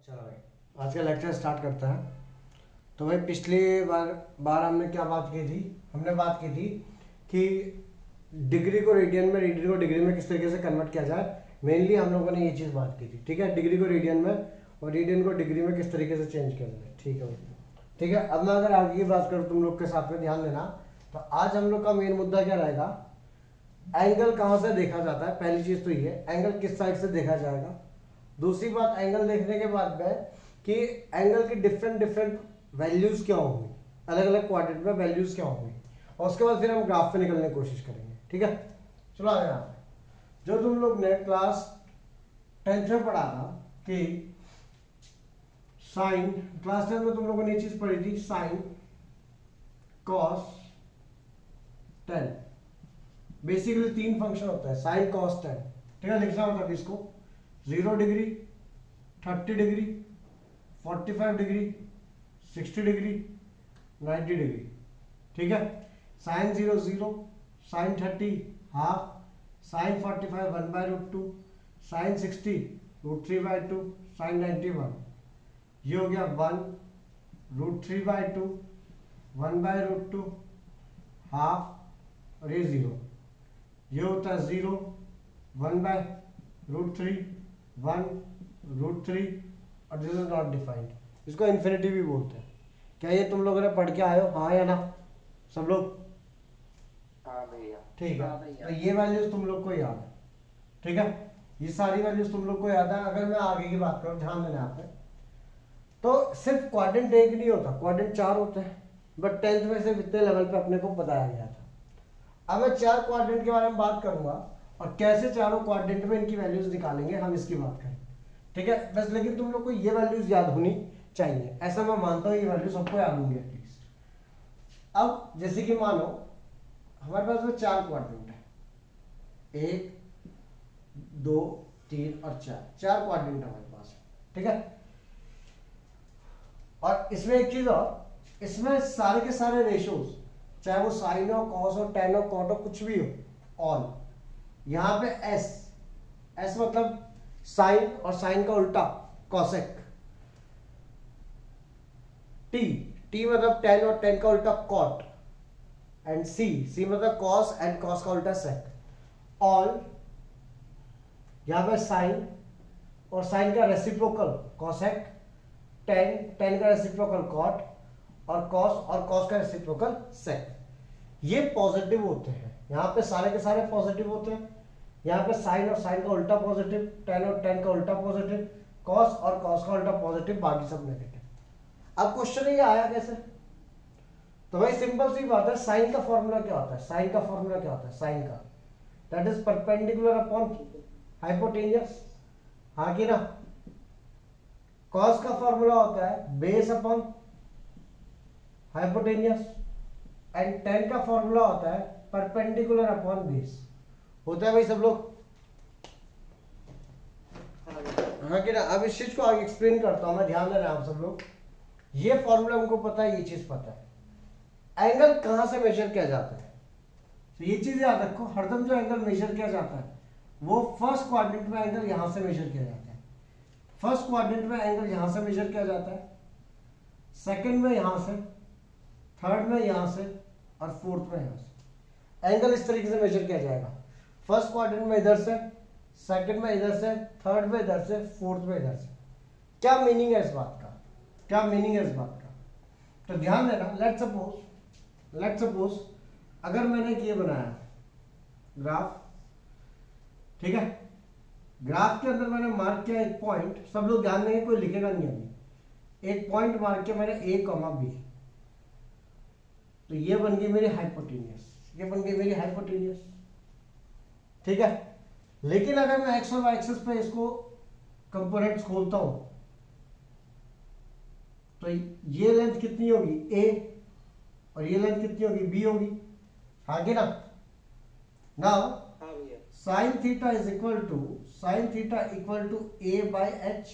चलो भाई आज का लेक्चर स्टार्ट करता है। तो भाई पिछली बार हमने क्या बात की थी? हमने बात की थी कि डिग्री को रेडियन में, रेडियन को डिग्री में किस तरीके से कन्वर्ट किया जाए। मेनली हम लोगों ने ये चीज़ बात की थी, ठीक है। डिग्री को रेडियन में और रेडियन को डिग्री में किस तरीके से चेंज किया जाए, ठीक है भाई। ठीक है, अब मैं अगर आगे की बात करूँ तुम लोग के साथ में ध्यान देना। तो आज हम लोग का मेन मुद्दा क्या रहेगा? एंगल कहाँ से देखा जाता है। पहली चीज़ तो ये एंगल किस साइड से देखा जाएगा। दूसरी बात एंगल देखने के बाद में कि एंगल की डिफरेंट डिफरेंट वैल्यूज क्या होंगी, अलग अलग क्वाड्रेंट में वैल्यूज क्या होंगी, और उसके बाद फिर हम ग्राफ पे निकलने की कोशिश करेंगे, ठीक है। चलो आगे यहाँ पे जो तुम लोग ने क्लास 10th में पढ़ा था कि साइन, क्लास 10 में तुम लोगों ने ये चीज पढ़ी थी, साइन कॉस टेन। बेसिकली तीन फंक्शन होता है साइन कॉस टेन, ठीक है। लिखना होता है इसको 0 degree, 30 degree, 45 degree, 60 degree, 90 degree, ठीक है। Sine 0 0, sine 30 half, sine 45 1/√2, sine 60 √3/2, sine 90 1। ये हो गया 1 √3/2, 1/√2 हाफ, और ये 0। ये होता है 0, 1/√3, 1 √3, और दिस इज नॉट डिफाइंड। इसको इन्फिनिटी भी बोलते हैं। क्या ये तुम लोगों ने पढ़ के आए हो? हाँ या ना सब लोग? हाँ भैया। ठीक है, हाँ भैया। तो ये वैल्यूज तुम लोग को याद है, ठीक है। ये सारी वैल्यूज तुम लोग को याद है। अगर मैं आगे की बात करूं, ध्यान देना यहाँ पे, तो सिर्फ क्वाड्रेंट एक नहीं होता, क्वाड्रेंट 4 होते हैं। बट 10th में सिर्फ इतने लेवल पे अपने को बताया गया था। अब मैं 4 क्वाड्रेंट के बारे में बात करूंगा और कैसे चारों क्वाड्रेंट में इनकी वैल्यूज निकालेंगे, हम इसकी बात करें, ठीक है। बस लेकिन तुम लोग को ये वैल्यूज याद होनी चाहिए, ऐसा मैं मानता हूँ। ये वैल्यू सबको याद होंगी एटलीस्ट। अब जैसे कि मानो हमारे पास में 4 क्वाड्रेंट है, 1 2 3 और 4 क्वाड्रेंट है हमारे पास, ठीक है। और इसमें एक चीज और, इसमें सारे के सारे रेशियोज, चाहे वो साइन हो, कॉस हो, टेन हो, कॉट हो, कुछ भी हो, ऑल। यहां पे एस मतलब साइन और साइन का उल्टा कॉसेक, टी मतलब टेन और टेन का उल्टा कॉट, एंड सी मतलब कॉस एंड कॉस का उल्टा सेक, ऑल। यहां पे साइन और साइन का रेसिप्रोकल कॉसेक, टेन का रेसिप्रोकल कॉट, और कॉस का रेसिप्रोकल सेक। ये पॉजिटिव होते हैं, यहाँ पे सारे के सारे पॉजिटिव होते हैं। यहाँ पे साइन और साइन का उल्टा पॉजिटिव, टेन और टेन का उल्टा पॉजिटिव, कॉस और कॉस का उल्टा पॉजिटिव, बाकी सब नेगेटिव। अब क्वेश्चन ये आया कैसे? तो भाई सिंपल सी बात है, साइन का फॉर्मूला क्या होता है? साइन का फॉर्मूला क्या होता है? साइन का that is perpendicular upon hypotenuse, हाँ कि ना। कॉस का फॉर्मूला होता है base upon hypotenuse, and ten का फॉर्मूला होता है परपेंडिकुलर अपॉन बेस। होता है भाई सब लोग? हाँ कि ना। अब इस चीज को आगे एक्सप्लेन करता हूं मैं, ध्यान देना आप सब लोग। ये फॉर्मूला हमको पता है, ये चीज पता है। एंगल कहां से मेजर किया जाता है, तो ये चीज याद रखो, हरदम जो एंगल मेजर किया जाता है वो फर्स्ट क्वाड्रेंट में एंगल यहां से मेजर किया जाता है। फर्स्ट क्वाड्रेंट में एंगल यहां से मेजर किया जाता है, सेकंड में यहां से, थर्ड में यहां से, और फोर्थ में यहां से। एंगल इस तरीके से मेजर किया जाएगा। फर्स्ट क्वाड्रेंट में इधर से, सेकंड में इधर से, थर्ड में इधर से, फोर्थ में इधर से। क्या मीनिंग है इस बात का? क्या मीनिंग है इस बात का? तो ध्यान देना। लेट सपोज अगर मैंने ये बनाया ग्राफ, ठीक है। ग्राफ के अंदर मैंने मार्क किया एक पॉइंट, सब लोग ध्यान देंगे, कोई लिखेगा नहीं अभी। एक पॉइंट मार्क किया मैंने A, B, तो ये बन गई मेरी हाइपोटेनियस, ये बन गई मेरी हाइपोटेनियस, ठीक है। लेकिन अगर मैं एक्स और वाई एक्सिस पे इसको कंपोनेंट्स खोलता हूं, तो ये लेंथ कितनी होगी A, और ये लेंथ कितनी होगी B होगी, हाँ कि ना। Now sine theta is equal to A/H,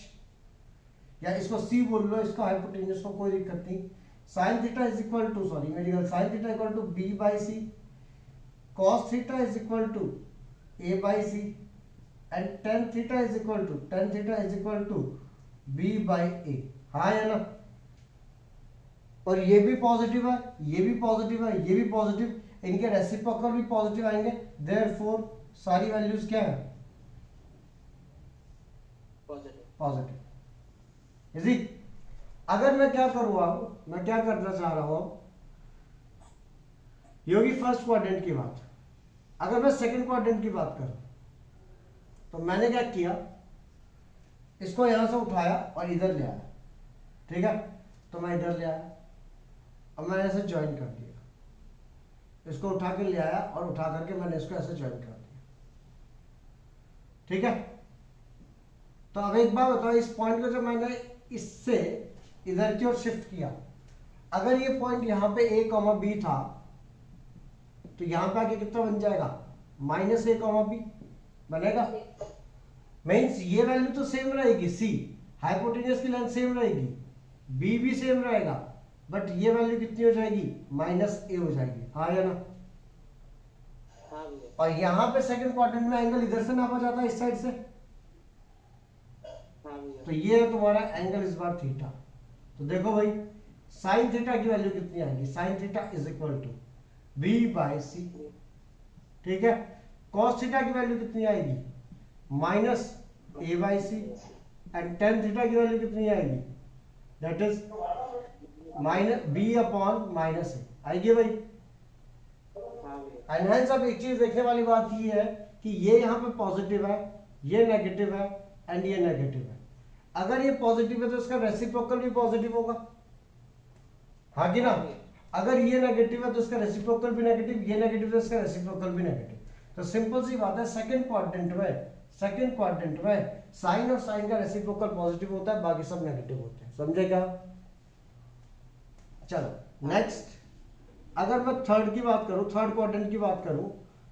या इसको C बोल लो, इसको हाइपोटेन्यूस को कोई दिक्कत नहीं। Sine theta is equal to, sorry मेरी गलती, sine theta equal to B/C, cos theta is equal to A by C, and tan theta is equal to B by A, हाँ या ना। और ये भी पॉजिटिव है, ये भी पॉजिटिव है, ये भी पॉजिटिव, इनके रेसिप्रोकल भी पॉजिटिव आएंगे, देयरफॉर सारी वैल्यूज क्या है, पॉजिटिव। इजी। अगर मैं क्या करूँगा, मैं क्या करना चाह रहा हूँ, ये होगी फर्स्ट क्वाड्रेंट की बात। अगर मैं सेकंड क्वाड्रेंट की बात करूं तो मैंने क्या किया, इसको यहां से उठाया और इधर ले आया, ठीक है। तो मैं इधर ले आया और मैंने ऐसे ज्वाइन कर दिया, इसको उठा के ले आया और उठा करके मैंने इसको ऐसे ज्वाइन कर दिया, ठीक है। तो अब एक बात बताओ, इस पॉइंट को जब मैंने इससे इधर की ओर शिफ्ट किया, अगर ये पॉइंट यहाँ पे a कॉमा बी था तो यहां पे आके कितना बन जाएगा, माइनस ए कॉमा बी बनेगा। मीन्स ये वैल्यू तो सेम रहेगी, सी हाइपोटेन्यूस की लेंथ सेम रहेगी, बी भी सेम रहेगा, बट ये वैल्यू कितनी हो जाएगी, माइनस ए हो जाएगी, हाँ या ना। हाँ भैया। और यहाँ पे सेकंड क्वाड्रेंट में एंगल इधर से नापा जाता है, इस साइड से। हाँ भैया। तो ये है तुम्हारा एंगल इस बार थीटा। तो देखो भाई, साइन थीटा की वैल्यू कितनी आएगी, sine theta is equal to B by C, ठीक है। कॉस थीटा की वैल्यू कितनी आएगी, minus A by C, and tan theta की वैल्यू कितनी आएगी, that is minus B upon minus A आएगी भाई। हाँ भैया। एंड हेंस अब एक चीज देखने वाली बात ये है कि ये यहाँ पे पॉजिटिव है, ये नेगेटिव है, एंड ये नेगेटिव है। अगर ये पॉजिटिव है तो इसका रेसिप्रोकल भी पॉजिटिव होगा, हाँ कि ना। अगर ये नेगेटिव है तो इसका रेसिप्रोकल भी नेगेटिव, ये नेगेटिव है तो इसका रेसिप्रोकल भी नेगेटिव। तो सिंपल सी बात है, सेकंड क्वाड्रेंट में साइन और साइन का रेसिप्रोकल पॉजिटिव होता है, बाकी सब नेगेटिव होते हैं, समझे क्या। चलो नेक्स्ट, अगर मैं थर्ड की बात करूं, थर्ड क्वाड्रेंट की बात करूं,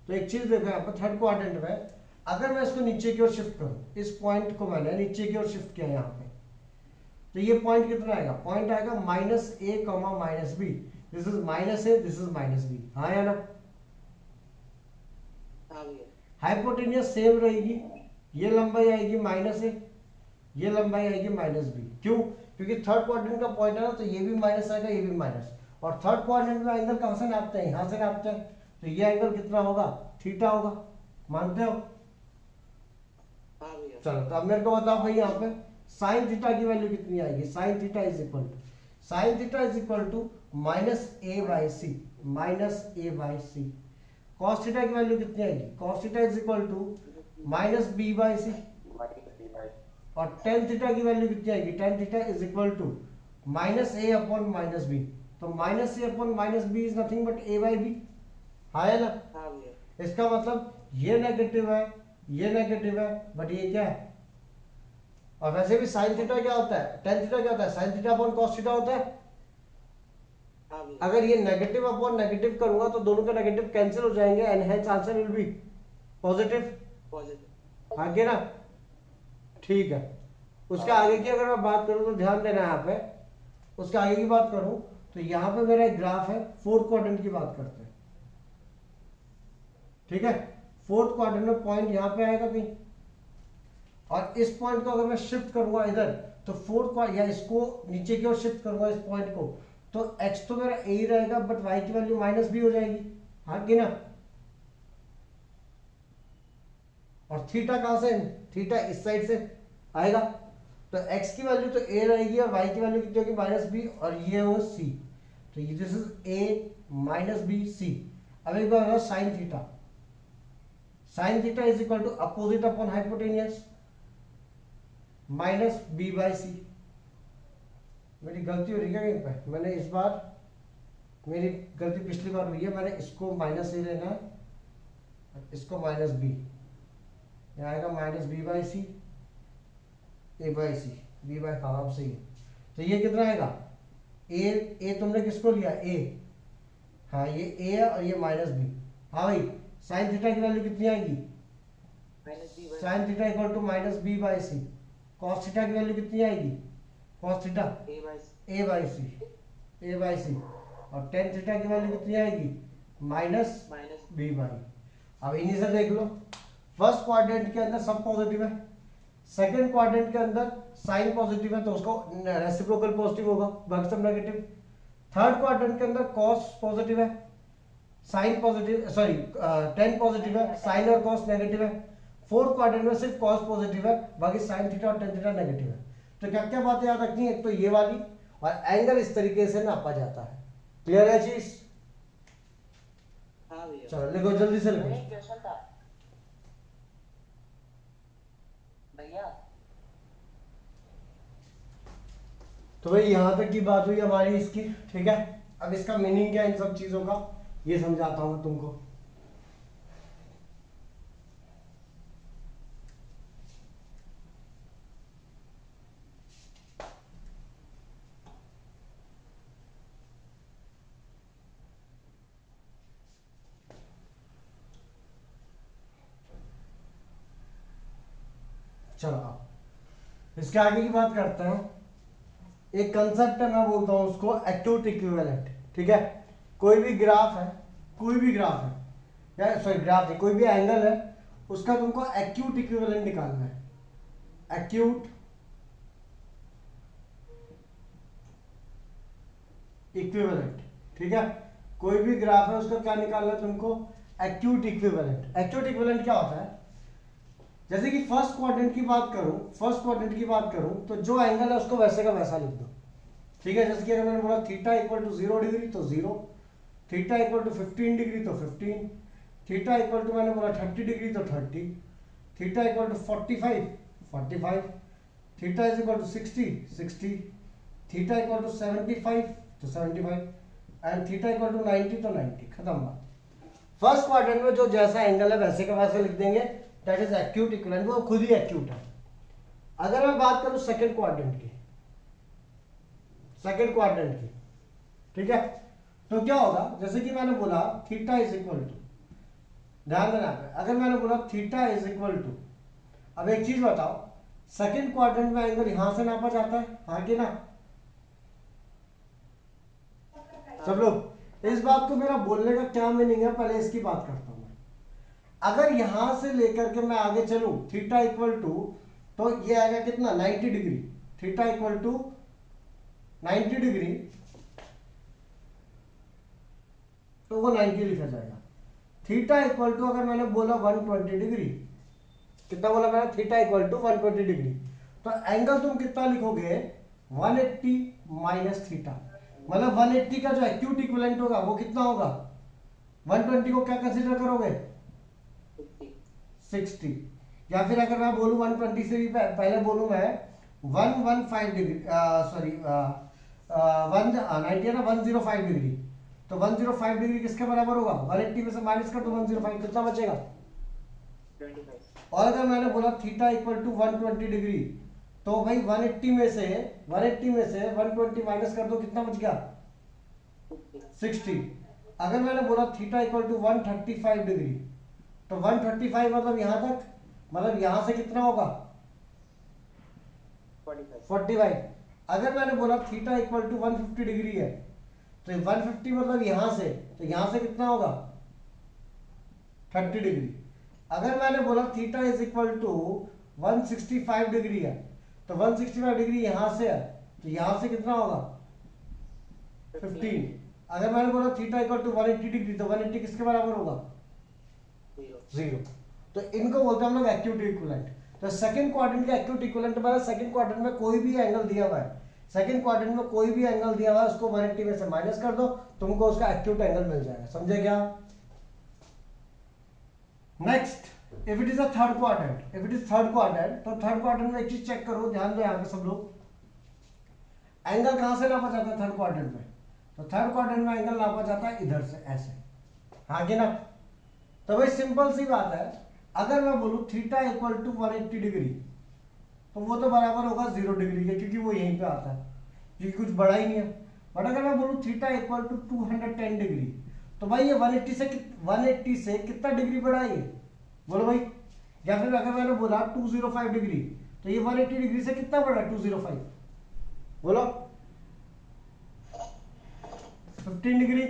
तो एक चीज देखो यहाँ पर थर्ड क्वाड्रेंट में, अगर मैं इसको नीचे की ओर शिफ्ट करूं, इस पॉइंट को मैंने नीचे की ओर शिफ्ट किया यहाँ पे, तो ये पॉइंट कितना आएगा, पॉइंट आएगा minus A comma minus B, this is minus A, this is minus B, हाँ या ना। हाँ भैया। हाइपोटेन्यूस सेम रहेगी, ये लंबाई आएगी माइनस ए, ये लंबाई आएगी माइनस बी, क्यों, क्योंकि थर्ड क्वाड्रेंट का पॉइंट है ना, तो ये भी माइनस आएगा, ये भी माइनस। और थर्ड क्वाड्रेंट में एंगल कहां से नापते हैं, यहां से नापते हैं, तो ये एंगल कितना होगा, थीटा होगा, मानते हो। हाँ भैया। चलो तो अब मेरे को बताओ भाई, यहाँ पे साइन थीटा की वैल्यू कितनी आएगी, sine theta is equal to minus A by C, minus A by C. Cos theta की वैल्यू कितनी आएगी, cos theta is equal to minus B by C. और टेन थीटा की वैल्यू कितनी आएगी, tan theta is equal to minus A upon minus B. तो minus A upon minus B is nothing but A by B, हाँ है ना। हाँ भैया। इसका मतलब ये नेगेटिव है, ये नेगेटिव है, बट ये क्या है। और वैसे भी साइन थीटा क्या होता है, टेन थीटा क्या होता है, sine theta upon cos theta होता है। हाँ भैया। अगर ये नेगेटिव अपॉन नेगेटिव करूंगा तो दोनों के नेगेटिव कैंसिल हो जाएंगे, and hence answer will B positive, positive. आगे ना, ठीक है। उसके आगे की अगर मैं बात करूं तो ध्यान देना यहाँ पे, उसके आगे की बात करूं तो यहाँ पे मेरा एक ग्राफ है, फोर्थ क्वाड्रेंट की बात करते हैं, ठीक है। फोर्थ क्वाड्रेंट में पॉइंट यहाँ पे आएगा कहीं, और इस पॉइंट को अगर मैं शिफ्ट करूंगा इधर, तो फोर्थ या इसको नीचे की ओर शिफ्ट करूंगा इस पॉइंट को, तो x तो मेरा a ही रहेगा, बट y की वैल्यू माइनस b हो जाएगी, हाँ कि ना। और थीटा कहां से, थीटा इस साइड से आएगा, तो x की वैल्यू तो a रहेगी और y की वैल्यू कितनी होगी, माइनस b, और ये हो c, तो ये this is a minus b c। अब एक बार sine theta, sine theta is equal to opposite upon hypotenuse minus B by C. मेरी गलती हो रही है कहीं पे, मैंने इस बार, मेरी गलती पिछली बार हुई है, मैंने इसको माइनस ए लेना है, इसको माइनस बी, यहाँ आएगा minus B by C, A by C, B by, हाँ अब सही है। तो ये कितना आएगा, ए तुमने किसको लिया, ए, हाँ ये ए है और ये माइनस बी, हाँ भाई। साइन थीटा की वैल्यू कितनी आएगी, sine theta equal to minus B by C. Cos theta की वैल्यू कितनी आएगी, cos theta A by C, और टेन थीटा की वैल्यू कितनी आएगी, माइनस बी बाई। अब इन्हीं से देख लो, फर्स्ट क्वाड्रेंट के अंदर सब पॉजिटिव है, सेकंड क्वाड्रेंट के अंदर साइन पॉजिटिव है तो उसको रेसिप्रोकल पॉजिटिव होगा, बाकी सब नेगेटिव। थर्ड क्वाड्रेंट के अंदर कॉस पॉजिटिव है, sine positive, sorry tan positive है, साइन और कॉस नेगेटिव है। फोर्थ क्वाड्रेंट में सिर्फ कॉस पॉजिटिव है, बाकी साइन थीटा और टेन थीटा नेगेटिव है। तो क्या क्या बातें याद रखनी है, एक तो ये वाली, और एंगल इस तरीके से नापा जाता है। क्लियर है चीज? हाँ भैया। चलो लिखो, जल्दी से लिखो। एक क्वेश्चन था भैया। तो भाई यहां तक की बात हुई हमारी इसकी, ठीक है। अब इसका मीनिंग क्या है इन सब चीजों का, ये समझाता हूं तुमको। चलो अब इसके आगे की बात करते हैं। एक कंसेप्ट है, मैं बोलता हूं उसको एक्यूट इक्विवेलेंट, ठीक है। कोई भी ग्राफ है, कोई भी ग्राफ है, या सॉरी ग्राफ नहीं, कोई भी एंगल है, उसका तुमको एक्यूट इक्विवेलेंट निकालना है। एक्यूट इक्विवेलेंट, ठीक है। कोई भी ग्राफ है उसका क्या निकालना है तुमको, एक्यूट इक्विवेलेंट। एक्यूट इक्विवेलेंट क्या होता है, जैसे कि फर्स्ट क्वाड्रेंट की बात करूं, तो जो एंगल है उसको वैसे का वैसा लिख दो, ठीक है। जैसे कि अगर मैंने बोला थीटा इक्वल टू 0 डिग्री तो 0, थीटा इक्वल टू 15 डिग्री तो 15, थीटा इक्वल टू मैंने बोला 30 डिग्री तो 30, theta equal to 45 45, theta is equal to 60 60, theta equal to 75 तो 75, एंड थीटा इक्वल टू 90 तो 90। खत्म बात। फर्स्ट क्वाड्रेंट में जो जैसा एंगल है वैसे का वैसे लिख देंगे, दैट इज एक्यूट इक्विवेलेंट, वो खुद ही एक्यूट है। अगर मैं बात करूं सेकंड क्वाड्रेंट की, ठीक है, तो क्या होगा, जैसे कि मैंने बोला थीटा इज इक्वल टू, ध्यान देना, अगर मैंने बोला थीटा इज इक्वल टू, अब एक चीज बताओ, सेकंड क्वाड्रेंट में एंगल यहां से नापा जाता है, हाँ कि ना? सब लोग इस बात को, मेरा बोलने का क्या मीनिंग है, पहले इसकी बात करता हूं। अगर यहां से लेकर के मैं आगे चलूं, थीटा इक्वल टू, तो ये आएगा कितना, 90 degree. Theta equal to 90 degree, तो वो 90 लिखा जाएगा। थीटा इक्वल टू अगर मैंने बोला 120 डिग्री, कितना बोला मैंने, थीटा इक्वल टू 120 डिग्री, तो एंगल तुम कितना लिखोगे, 180 माइनस थीटा, मतलब 180 का जो एक्यूट इक्विवेलेंट होगा वो कितना होगा, 120 को क्या कंसीडर करोगे, 60, या फिर अगर मैं बोलूं 120 से भी पहले बोलूं मैं 115 डिग्री, सॉरी 190 है ना, 105 डिग्री, तो 105 डिग्री किसके बराबर होगा, 180 में से माइनस कर तो 105, कितना बचेगा, 25। और अगर मैंने बोला थीटा इक्वल टू 120 डिग्री, तो भाई 180 में से 120 माइनस कर दो, कितना बच गया, 60। अगर मैंने बोला थीटा इक्वल टू 135 डिग्री, तो 135 मतलब यहां तक, मतलब यहां से कितना होगा, 45। अगर मैंने बोला थीटा इक्वल टू 150 डिग्री है, तो 150 मतलब यहां से, तो यहां से कितना होगा, 30 डिग्री। अगर मैंने बोला theta is equal to 165 degree है, तो 165 डिग्री यहां से है, तो यहां से कितना होगा, 15। अगर मैंने बोला थीटा इक्वल टू 180 डिग्री, तो 180 किसके बराबर होगा, 0। तो इनको बोलते हैं हम लोग एक्यूट इक्विवेलेंट। तो सेकंड क्वाड्रेंट का एक्यूट इक्विवेलेंट हमारा, सेकंड क्वाड्रेंट में कोई भी एंगल दिया हुआ है, सेकंड क्वाड्रेंट में कोई भी एंगल दिया हुआ है, उसको 180 में से माइनस कर दो, तुमको उसका एक्यूट एंगल मिल जाएगा। समझे क्या? Next, if it is a third quadrant, तो थर्ड क्वाड्रेंट में एक चीज चेक करो, ध्यान दो यहाँ पे सब लोग, एंगल कहां से नापा जाता है थर्ड क्वाड्रेंट में, तो थर्ड क्वाड्रेंट में एंगल नापा जाता है इधर से, ऐसे, हाँ कि ना? तो भाई सिंपल सी बात है, अगर मैं बोलूं थीटा इक्वल टू 180 डिग्री, तो वो तो बराबर होगा 0 डिग्री के, क्योंकि वो यहीं पे आता है, क्योंकि कुछ बड़ा ही नहीं है। बट अगर मैं बोलूं थीटा इक्वल टू 210 डिग्री, तो भाई ये 180 से कितना डिग्री बड़ा है ये, बोलो भाई। या फिर अगर मैंने बोला 205 डिग्री, तो ये 180 डिग्री से कितना बड़ा है, 205, बोलो 15 डिग्री,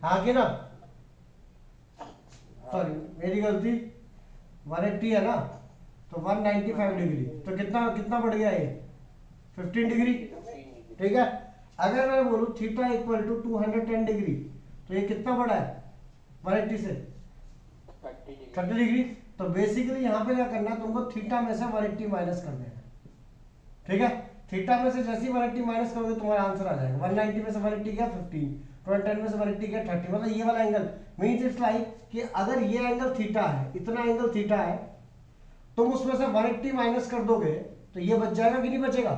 हाँ कि ना? सॉरी मेरी गलती, 180 है ना, तो तो 195 डिग्री, तो कितना कितना बढ़ गया ये 15 डिग्री। ठीक है, अगर मैं बोलूं थीटा इक्वल टू 210 डिग्री तो ये कितना बड़ा है 180 से 30 डिग्री। तो बेसिकली यहाँ पे क्या करना है तुमको, थीटा में से 180 माइनस कर देना। ठीक है, थीटा में से जैसे ही 180 माइनस करोगे तुम्हारा आंसर आ जाएगा। 190 में से 180 गया 15, 210 में से 180 गया 30, मतलब ये वाला एंगल मीन्स इट्स लाइक कि अगर ये एंगल थीटा है, इतना एंगल थीटा है, तुम उसमें से 180 माइनस कर दोगे तो ये बच जाएगा कि नहीं बचेगा?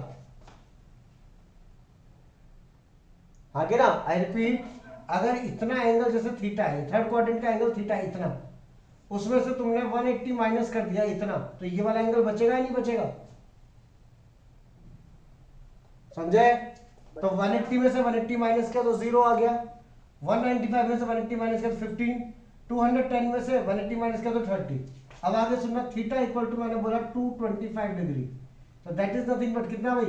आगे ना, आई रिपीट, अगर इतना एंगल जैसे थीटा है, थर्ड क्वाड्रेंट का एंगल थीटा है इतना, उसमें से तुमने 180 माइनस कर दिया इतना, तो ये वाला एंगल बचेगा या नहीं बचेगा? समझे? तो 180 में से 180 माइनस किया तो 0 आ गया, 195 में से 180 माइनस किया तो 15, 210 में से 180 माइनस किया तो 30। अब आगे सुनना, थीटा इक्वल टू मैंने बोला 225 डिग्री, तो दैट इज नथिंग बट कितना भाई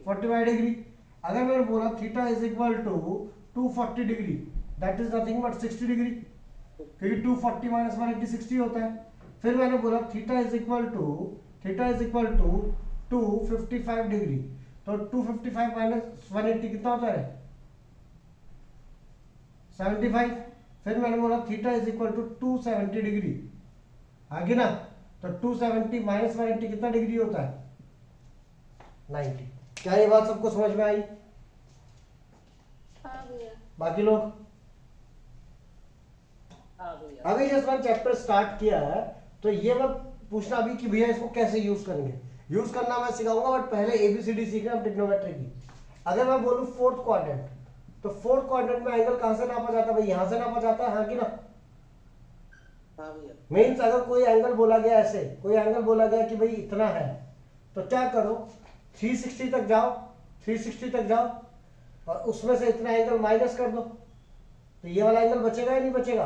45 डिग्री। अगर मैंने बोला theta is equal to 240 degree, that is nothing but 60 degree, क्योंकि 240 माइनस 180 60 होता है। फिर मैंने बोला theta is equal to 255 degree, तो 255 माइनस 180 कितना होता है 75। फिर मैंने बोला theta is equal to 270 degree, आगे ना, तो 270 माइनस 180 कितना डिग्री होता है 90। क्या ये बात सबको समझ में आई? हाँ भैया। बाकी लोग हाँ भैया। अभी जैसे मैंने चैप्टर स्टार्ट किया है तो ये मत पूछना अभी कि भैया इसको कैसे यूज करेंगे, यूज करना मैं सिखाऊंगा, बट पहले एबीसीडी सीखना ट्रिग्नोमेट्री की। अगर मैं बोलूं फोर्थ क्वाड्रेंट, तो फोर्थ क्वाड्रेंट में एंगल कहां से नापा जाता है भाई? यहां से नापा जाता है, हाँ कि ना? हाँ भैया। मीन्स अगर कोई एंगल बोला गया ऐसे, कोई एंगल बोला गया कि भाई इतना है, तो क्या करो 360 तक जाओ, 360 तक जाओ और उसमें से इतना एंगल माइनस कर दो, तो ये वाला एंगल बचेगा या नहीं बचेगा?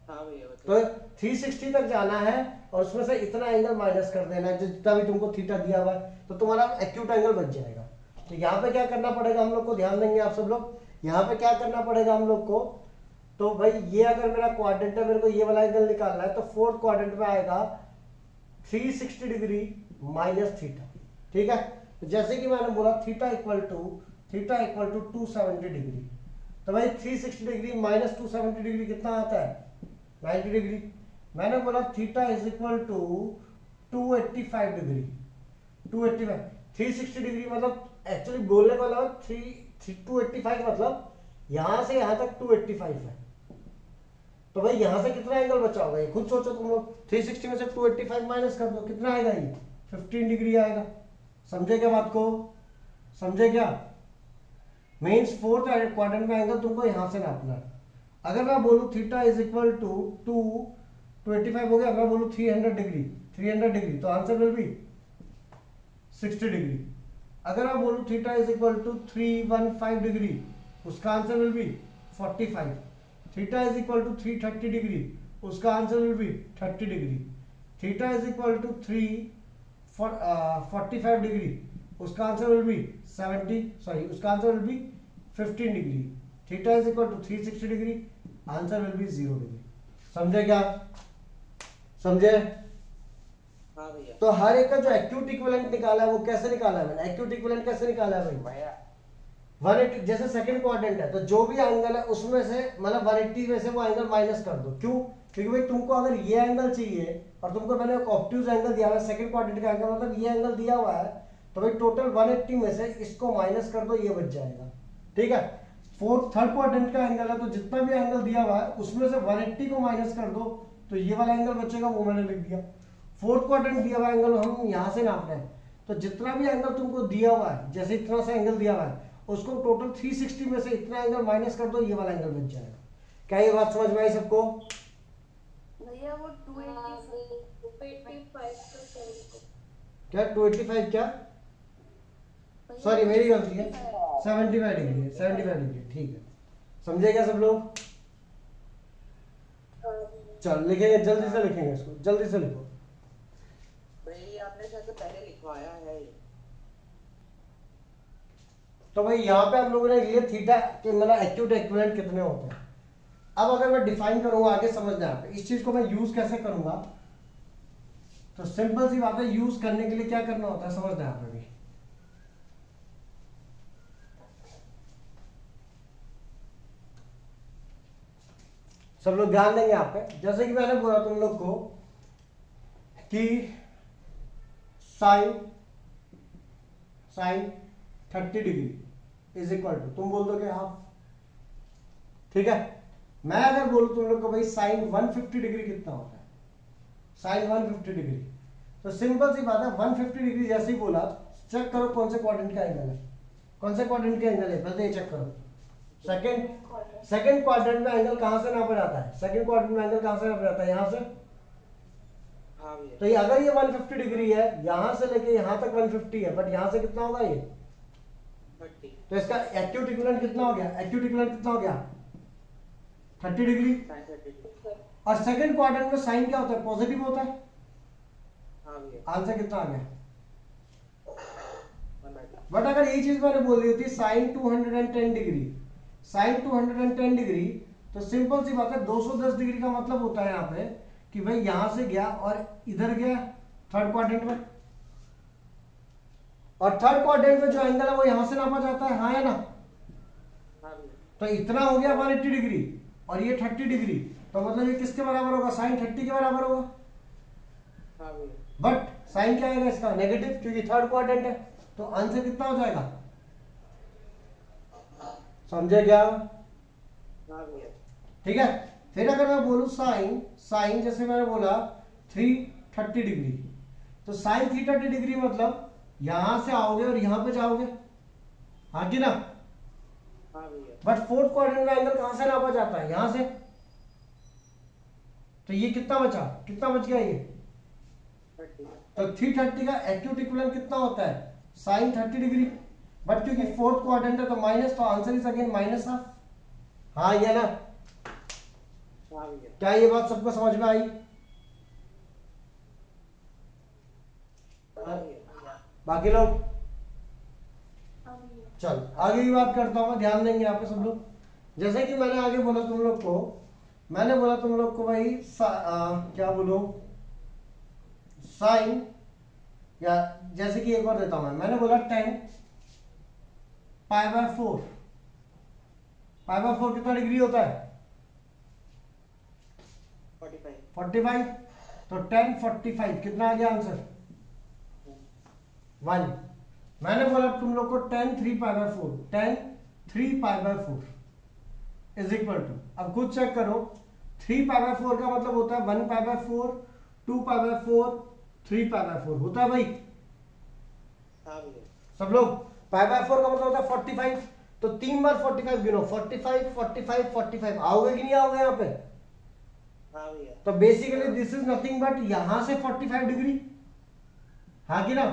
हाँ भैया। तो 360 तक जाना है और उसमें से इतना एंगल माइनस कर देना है, जितना भी तुमको थीटा दिया हुआ है, तो तुम्हारा एक्यूट एंगल बच जाएगा। तो यहाँ पे क्या करना पड़ेगा हम लोग को, ध्यान देंगे आप सब लोग, यहाँ पे क्या करना पड़ेगा हम लोग को, तो भाई ये अगर मेरा क्वाड्रेंट है, मेरे को ये वाला एंगल निकालना है, तो फोर्थ क्वाड्रेंट में आएगा 360 डिग्री माइनस थीटा। ठीक है, तो जैसे कि मैंने बोला थीटा इक्वल टू 270 डिग्री, तो भाई 360 डिग्री माइनस 270 डिग्री कितना आता है 90 डिग्री। मैंने बोला theta is equal to 285 degree, 285, 360 degree मतलब एक्चुअली बोलने का मतलब 285 मतलब यहां से यहां तक 285 है, तो भाई यहां से कितना एंगल बचा होगा ये खुद सोचो तुम लोग। 360 में से 285 माइनस कर दो, कितना आएगा ये 15 डिग्री आएगा। समझे क्या बात को? समझे क्या? मीन्स फोर्थ क्वाड्रेंट में एंगल तुमको यहां से नापना है। अगर मैं बोलूं थीटा इज इक्वल टू 285 हो गया, मैं बोलूं 300 डिग्री, तो आंसर विल बी 60 डिग्री। अगर मैं बोलूं theta is equal to 315 degree, उसका answer will be 45। Theta is equal to 330 degree, उसका answer will be 30 degree. Theta is equal to 345 degree, उसका answer will be 15 degree. Theta is equal to 360 degree, answer will be 0 degree. समझे क्या? समझे? हाँ भैया। तो हर एक का जो एक्यूट इक्विवेलेंट निकाला है वो कैसे निकाला है मैंने? एक्यूट इक्विवेलेंट कैसे निकाला है भाई? 180, जैसे सेकंड क्वाड्रेंट है तो जो भी एंगल है उसमें से मतलब 180 में से वो एंगल माइनस कर दो। क्यों? क्योंकि भाई तुमको अगर ये एंगल चाहिए और तुमको मैंने एक ऑब्ट्यूज एंगल दिया हुआ है, सेकंड क्वाड्रेंट का एंगल मतलब ये एंगल दिया हुआ है, तो भाई टोटल 180 में से इसको माइनस कर दो, ये बच जाएगा। ठीक है, थर्ड क्वाड्रेंट का एंगल है तो जितना भी एंगल दिया हुआ है उसमें से 180 को माइनस कर दो, तो ये वाला एंगल बचेगा, वो मैंने लिख दिया। फोर्थ क्वाड्रेंट दिया हुआ एंगल हम यहाँ से नाप रहे हैं, तो जितना भी एंगल तुमको दिया हुआ है, जैसे इतना सा एंगल दिया हुआ है, उसको टोटल 360 में से इतना एंगल माइनस कर दो, ये वाला एंगल बच जाएगा। क्या ये बात समझ में आई सबको? भैया वो 285 क्या 285 क्या? सॉरी मेरी गलती है, 75 डिग्री है, 75 डिग्री। ठीक है, समझे क्या सब लोग? चल लिखेंगे, जल्दी से लिखेंगे इसको, जल्दी से लिखो। भैया आपने शायद से पहले लिखवाया है। तो भाई यहाँ पे हम लोगों ने लिए थीटा के मतलब एक्यूट इक्विवेलेंट कितने होते हैं। अब अगर मैं डिफाइन करूंगा, आगे समझना है इस चीज को मैं यूज कैसे करूंगा, तो सिंपल सी बात है, यूज करने के लिए क्या करना होता है समझना है आप भी। सब लोग ध्यान देंगे यहाँ पे, जैसे कि मैंने बोला तुम लोग को कि sine sine 30 degree is equal to, तुम बोल दोगे हाफ, ठीक है। मैं अगर बोलूं तुम लोग को भाई साइन 150 डिग्री कितना होता है, साइन 150 डिग्री, तो सिंपल सी बात है 150 डिग्री जैसे ही बोला, चेक करो कौन से क्वाड्रेंट का एंगल है, कौन से क्वाड्रेंट का एंगल है, पहले ये चेक करो। सेकंड क्वाड्रेंट में एंगल कहां से नापा जाता है, सेकंड क्वाड्रेंट में एंगल कहां से नापा जाता है, यहां से। हाँ भैया। तो ये अगर ये 150 डिग्री है, यहां से लेके यहां तक 150 है, बट यहां से कितना होगा ये 30। तो इसका एक्यूट इक्विवेलेंट कितना हो गया, एक्यूट इक्विवेलेंट कितना हो गया 30 डिग्री। साइन 30। और सेकंड क्वाड्रेंट में साइन क्या होता है, पॉजिटिव होता है। हाँ भैया। आंसर कितना आ गया। 190। बट अगर यही चीज मैंने बोल दी होती साइन 210 डिग्री, साइन 210 डिग्री, तो सिंपल सी बात है 210 डिग्री का मतलब होता है यहाँ पे कि भाई यहां से गया और इधर गया थर्ड क्वाड्रेंट में, और थर्ड क्वाड्रेंट में जो एंगल है वो यहां से नापा जाता है, हाँ या ना। हाँ भैया। तो इतना हो गया 180 डिग्री और ये 30 डिग्री, तो मतलब ये किसके बराबर होगा, साइन 30 के बराबर होगा। हाँ भैया। बट साइन क्या आएगा इसका, नेगेटिव, क्योंकि थर्ड क्वाड्रेंट है। तो आंसर कितना हो जाएगा, समझे क्या। हाँ भैया। ठीक है। फिर अगर मैं बोलूं साइन, साइन जैसे मैंने बोला 330 डिग्री, तो साइन 330 डिग्री मतलब यहां से आओगे और यहां पे जाओगे, हाँ कि ना। हाँ भैया। बट फोर्थ क्वाड्रेंट में एंगल कहां से नापा जाता है, यहां से। तो ये कितना बचा, कितना बच गया ये, 30। तो 330 का एक्यूट इक्विवेलेंट कितना होता है, साइन 30 डिग्री। बट क्योंकि फोर्थ क्वाड्रेंट है तो माइनस, तो answer is again minus half, हाँ ये ना। हाँ भैया। क्या ये बात सबको समझ में आई। हाँ भैया। बाकी लोग हाँ भैया। चल आगे की बात करता हूँ, ध्यान देंगे यहाँ पे सब लोग। जैसे कि मैंने आगे बोला तुम लोग को, मैंने बोला तुम लोग को भाई क्या बोलो, साइन, या जैसे कि एक बार देता हूं मैंने बोला 10 π/4, π/4 कितना डिग्री होता है, 45। 45। तो 10 45 कितना आ गया आंसर 1। मैंने बोला तुम लोग को 10 3π/4, 10 3π/4 इज इक्वल टू, अब खुद चेक करो, 3π/4 का मतलब होता है 1π/4, 2π/4, 3π/4 होता है भाई। हाँ भैया। सब लोग π/4 का मतलब होता है 45, तो 3 बार 45 गिनो, 45 45 45 आओगे कि नहीं आओगे यहाँ पे। हाँ भैया। तो basically this is nothing but यहां से 45 डिग्री, हाँ कि ना।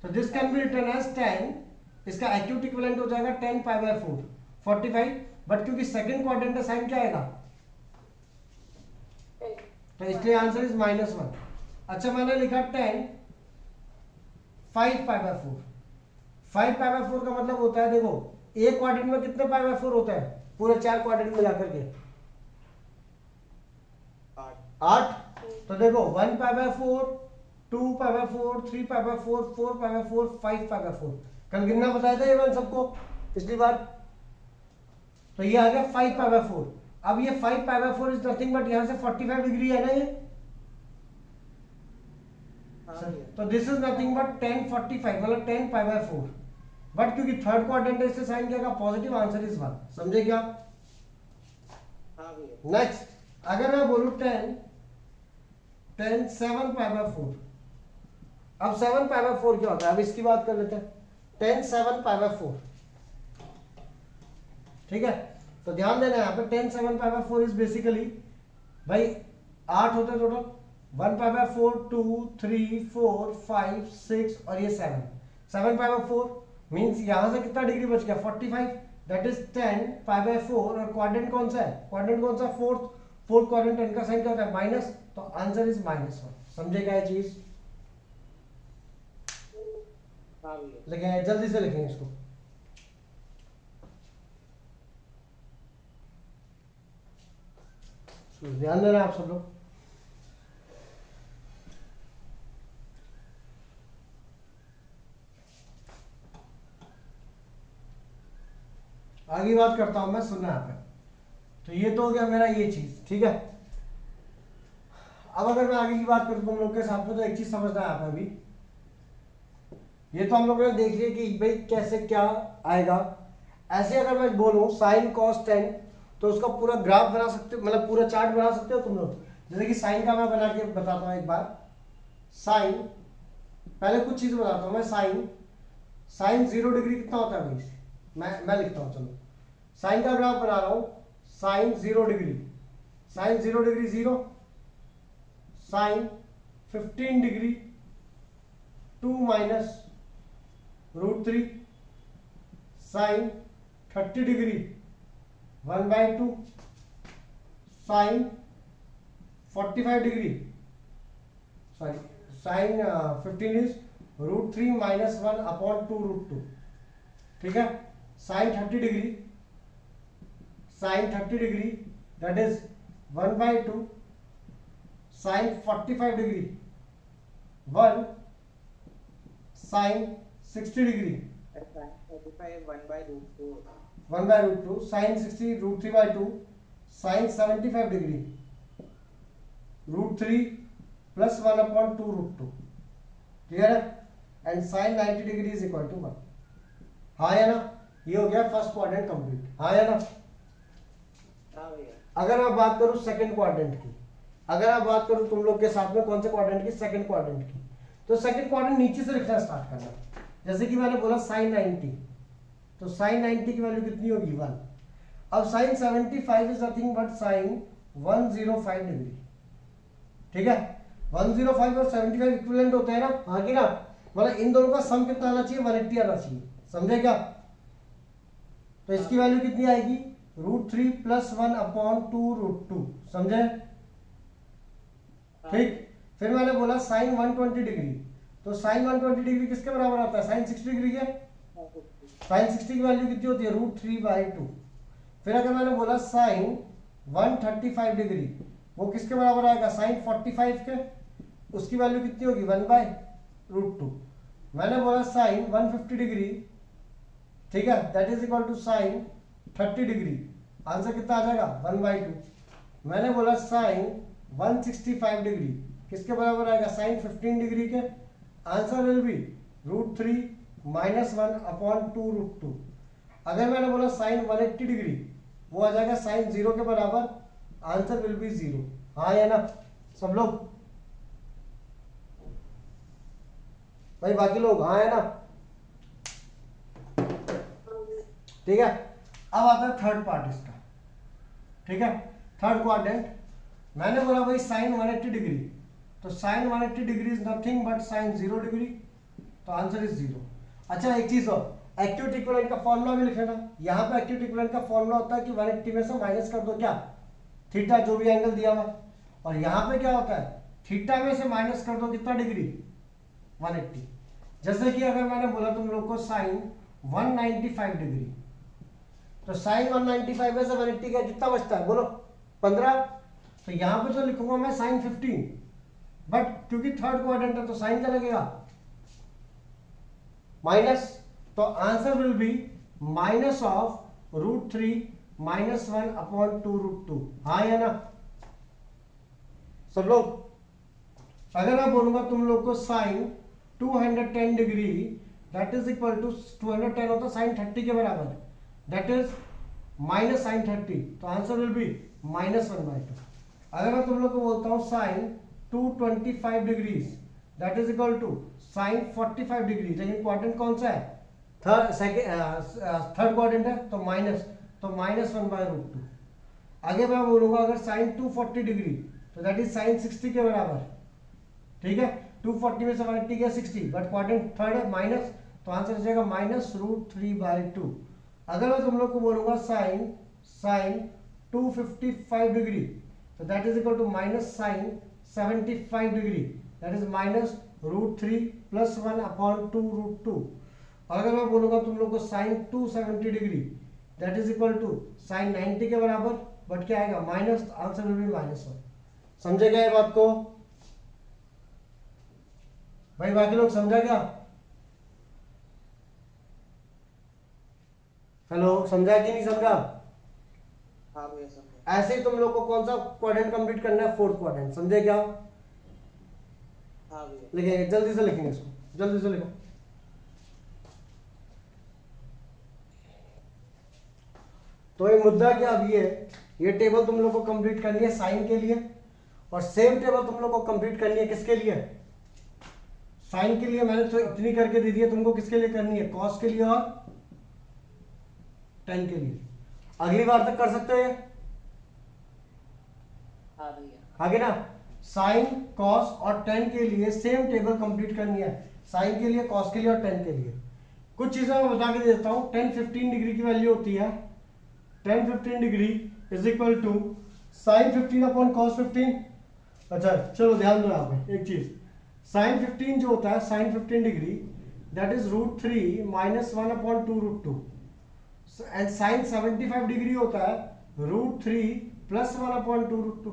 तो this can be written as 10, इसका एक्यूट इक्विवेलेंट हो जाएगा 10 π/4 45, बट क्योंकि सेकंड क्वाड्रेंट है साइन क्या आएगा, तो इसलिए आंसर इज -1। अच्छा मैंने लिखा 10 5π/4, 5π/4 का मतलब होता है, देखो एक क्वाड्रेंट में कितने π/4 होता है, पूरे 4 क्वाड्रेंट मिला करके 8। तो देखो 1π/4, 2π/4, 3π/4, 4π/4, 5π/4, कल गिनना बताया था ये मैंने सबको पिछली बार। तो ये आ गया 5π/4। अब ये 5π/4 इज नथिंग बट यहां से 45 डिग्री है ना ये, हाँ भैया। तो दिस इज नथिंग बट 10 45 मतलब 10 π/4, बट क्योंकि थर्ड क्वाड्रेंट है इससे साइन क्या का पॉजिटिव, आंसर इज 1। समझे क्या। हाँ भैया। नेक्स्ट अगर मैं बोलूं 10 7 π/4, अब 7 π/4 क्या होता है, अब इसकी बात कर लेते हैं। 10 7 π/4, ठीक है। तो ध्यान देना यहाँ पे 10 7 π/4 इज बेसिकली भाई 8 होते हैं टोटल, 1 π/4 2 3 4 5 6 और ये 7 π/4 मींस यहां से कितना डिग्री बच गया 45, दैट इज 10 π/4। और क्वाड्रेंट कौन सा है, क्वाड्रेंट कौन सा, फोर्थ क्वाड्रेंट, इनका साइन क्या होता है माइनस, तो आंसर इज -1। समझे क्या है चीज, हाँ भैया। लिखेंगे जल्दी से लिखेंगे इसको। ध्यान देना आप सब लोग। आगे बात करता हूं मैं, सुनना यहाँ पे। तो ये तो हो गया मेरा ये चीज, ठीक है। अब अगर मैं आगे की बात करूं तुम लोग के साथ में, तो एक चीज समझना है यहाँ पे अभी। ये तो हम लोगों ने देख लिया कि भाई कैसे क्या आएगा। ऐसे अगर मैं बोलूं साइन कॉस टेन, तो उसका पूरा ग्राफ बना सकते हो, मतलब पूरा चार्ट बना सकते हो तुम लोग। जैसे कि साइन का मैं बना के बताता हूं एक बार। साइन, पहले कुछ चीज बताता हूं मैं। साइन 0 डिग्री कितना होता है भाई, मैं लिखता हूं, चलो साइन का ग्राफ बना रहा हूं। Sine 0 degree, sine 0 degree 0, sine 15 degree 2 minus √3, sine 30 degree 1/2, sine 45 degree, sorry sine 15 is √3 minus 1/2 √2, ठीक है। Sine 30 degree, sine 30 degree that is 1/2, sine 45 degree 1, sine 60 degree 45 1/√2 1/√2, sine 60 √3/2, sine 75 degree √3 plus 1/2 √2, clear है। And sine 90 degree is equal to 1। हाँ या ना, ये हो गया first quadrant complete, हाँ या ना। हाँ भैया। अगर मैं बात करूं सेकंड क्वाड्रेंट की, अगर मैं बात करूं तुम लोग के साथ में कौन से क्वाड्रेंट की, सेकंड क्वाड्रेंट की, तो सेकंड क्वाड्रेंट नीचे से लिखना स्टार्ट करना। जैसे कि मैंने बोला साइन 90, तो साइन 90 की वैल्यू कितनी होगी 1। अब sine 75 is nothing but sine 105 degree, ठीक है। 105 और 75 इक्विवेलेंट होते हैं ना, हाँ कि ना। मतलब इन दोनों का सम कितना आना चाहिए, 180 आना चाहिए, समझे क्या। तो इसकी वैल्यू कितनी आएगी, √3 प्लस 1/2 √2, समझे, ठीक। फिर मैंने बोला साइन 120 डिग्री, तो साइन 120 डिग्री किसके बराबर आता है, साइन 60 डिग्री के। साइन 60 की वैल्यू कितनी होती है, √3/2। फिर अगर मैंने बोला साइन 135 डिग्री, वो किसके बराबर आएगा, साइन 45 के, उसकी वैल्यू कितनी होगी 1/√2। मैंने बोला साइन 150 डिग्री, ठीक है, that is equal to sine 30 degree, answer कितना आ जाएगा 1/2। मैंने बोला साइन 165 डिग्री किसके बराबर आएगा, साइन 15 डिग्री के, आंसर विल बी √3 माइनस 1/2 √2। अगर मैंने बोला साइन 180 डिग्री, वो आ जाएगा साइन 0 के बराबर, आंसर विल बी 0, हाँ या ना सब लोग, भाई बाकी लोग हाँ है ना, ठीक है। अब आता है थर्ड पार्ट इसका, ठीक है। थर्ड क्वाड्रेंट मैंने बोला भाई साइन 180 डिग्री, तो sine 180 degree is nothing but sine 0 degree, तो आंसर इज 0। अच्छा एक चीज और, एक्यूट इक्विवेलेंट का फॉर्मूला भी लिख लेना। यहाँ पे एक्यूट इक्विवेलेंट का फॉर्मूला होता है कि 180 में से माइनस कर दो क्या, थीटा, जो भी एंगल दिया हुआ। और यहाँ पे क्या होता है, थीटा में से माइनस कर दो कितना डिग्री, 180। जैसे कि अगर मैंने बोला तुम लोग को साइन 195 डिग्री, तो साइन 195 में से 180 का कितना बचता है, बोलो 15। तो यहाँ पे तो लिखूंगा मैं साइन 15, बट क्योंकि थर्ड क्वाड्रेंट है तो साइन क्या लगेगा, माइनस। तो answer will B minus of √3 minus 1/2 √2, हाँ या ना सब लोग। अगर मैं बोलूंगा तुम लोग को sine 210 degree that is equal to 210 होता है साइन 30 के बराबर, दैट इज माइनस साइन 30, तो आंसर विल बी -1/2। अगर मैं तुम लोग को बोलता हूं sine 225 degrees that is equal to sine 45 degree, लेकिन क्वाड्रेंट कौन सा है, थर्ड क्वाड्रेंट है, तो -1/√2। आगे मैं बोलूंगा अगर साइन 240 डिग्री, तो दैट इज साइन 60 के बराबर, ठीक है। 240 में से 180 गया 60, बट क्वाड्रेंट थर्ड है माइनस, तो आंसर हो जाएगा -√3/2। अगर मैं तुम लोग को बोलूंगा साइन 255 डिग्री, तो that is equal to minus sine 75 degree, that is -√3 plus 1/2 √2। और अगर मैं बोलूंगा तुम लोग को sine 270 degree, that is equal to sine 90 के बराबर, बट क्या आएगा माइनस, आंसर विल बी -1। समझे क्या ये बात को भाई, बाकी लोग समझा क्या, हेलो, समझा कि नहीं समझा? हाँ भैया समझे। ऐसे ही तुम लोग को कौन सा क्वाड्रेंट कंप्लीट करना है? फोर्थ क्वाड्रेंट, समझे क्या? हाँ भैया। लिखेंगे, जल्दी से लिखेंगे इसको, जल्दी से लिखो। तो ये मुद्दा क्या अब ये टेबल तुम लोग को कंप्लीट करनी है साइन के लिए, और सेम टेबल तुम लोग को कंप्लीट करनी है किसके लिए? साइन के लिए। मैंने तो इतनी करके दे दी है, तुमको किसके लिए करनी है? कॉस के लिए और टेन के लिए। अगली बार तक कर सकते हो ये? हाँ भैया। आगे ना, साइन कॉस और टेन के लिए सेम टेबल कंप्लीट करनी है, साइन के लिए, कॉस के लिए और टेन के लिए। कुछ चीजें मैं बता के देता हूं। 10-15 डिग्री की वैल्यू होती है 10-15 degree is equal to sine 15 upon cos 15। अच्छा चलो ध्यान दो यहाँ पे एक चीज, साइन 15 जो होता है, sine 15 degree that is √3 - 1 upon 2 √2, and sine 75 degree होता है √3 + 1 अपॉन 2 √2।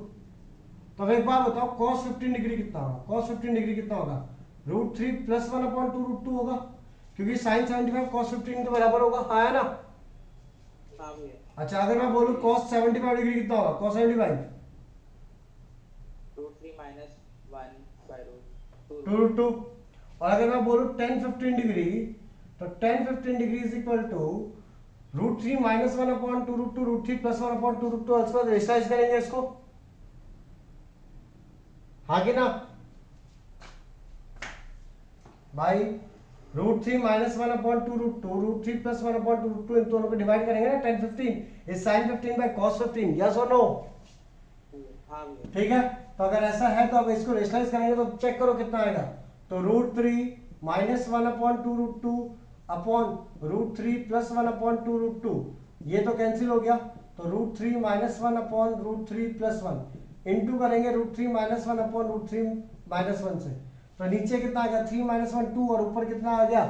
तो अब एक बात बताओ, cos 15 डिग्री कितना होगा? cos 15 डिग्री कितना होगा? √3 + 1 अपॉन 2 √2 होगा, क्योंकि साइन 75 cos 15 के बराबर होगा। हाँ है ना? हाँ भैया। अच्छा, अगर मैं बोलूं cos 75 डिग्री कितना होगा? cos 75 √3 - 1/√2। 2 √2। और अगर मैं बोलूं 10-15 डिग्री, तो 10-15 degree is equal to √3 - 1 upon 2 √2, √3 + 1 upon 2 √2। इसके बाद रेशलाइज करेंगे इसको, हाँ कि ना भाई? √3 - 1 अपॉन 2 √2, √3 + 1 अपॉन 2 √2, इन दोनों को डिवाइड करेंगे ना। 10-15 is sine 15 by cos 15, yes और नो? हाँ भैया। ठीक है, तो अगर ऐसा है तो अब इसको रेशनलाइज करेंगे तो चेक करो कितना आएगा। तो √3 - 1 अपॉन 2 √2 अपॉन √3 + 1 अपॉन 2 √2, ये तो कैंसिल हो गया। तो √3 - 1 अपॉन √3 + 1 इंटू करेंगे √3 - 1 अपॉन √3 - 1 से, तो नीचे कितना आ गया? 3 - 1 2, और ऊपर कितना आ गया?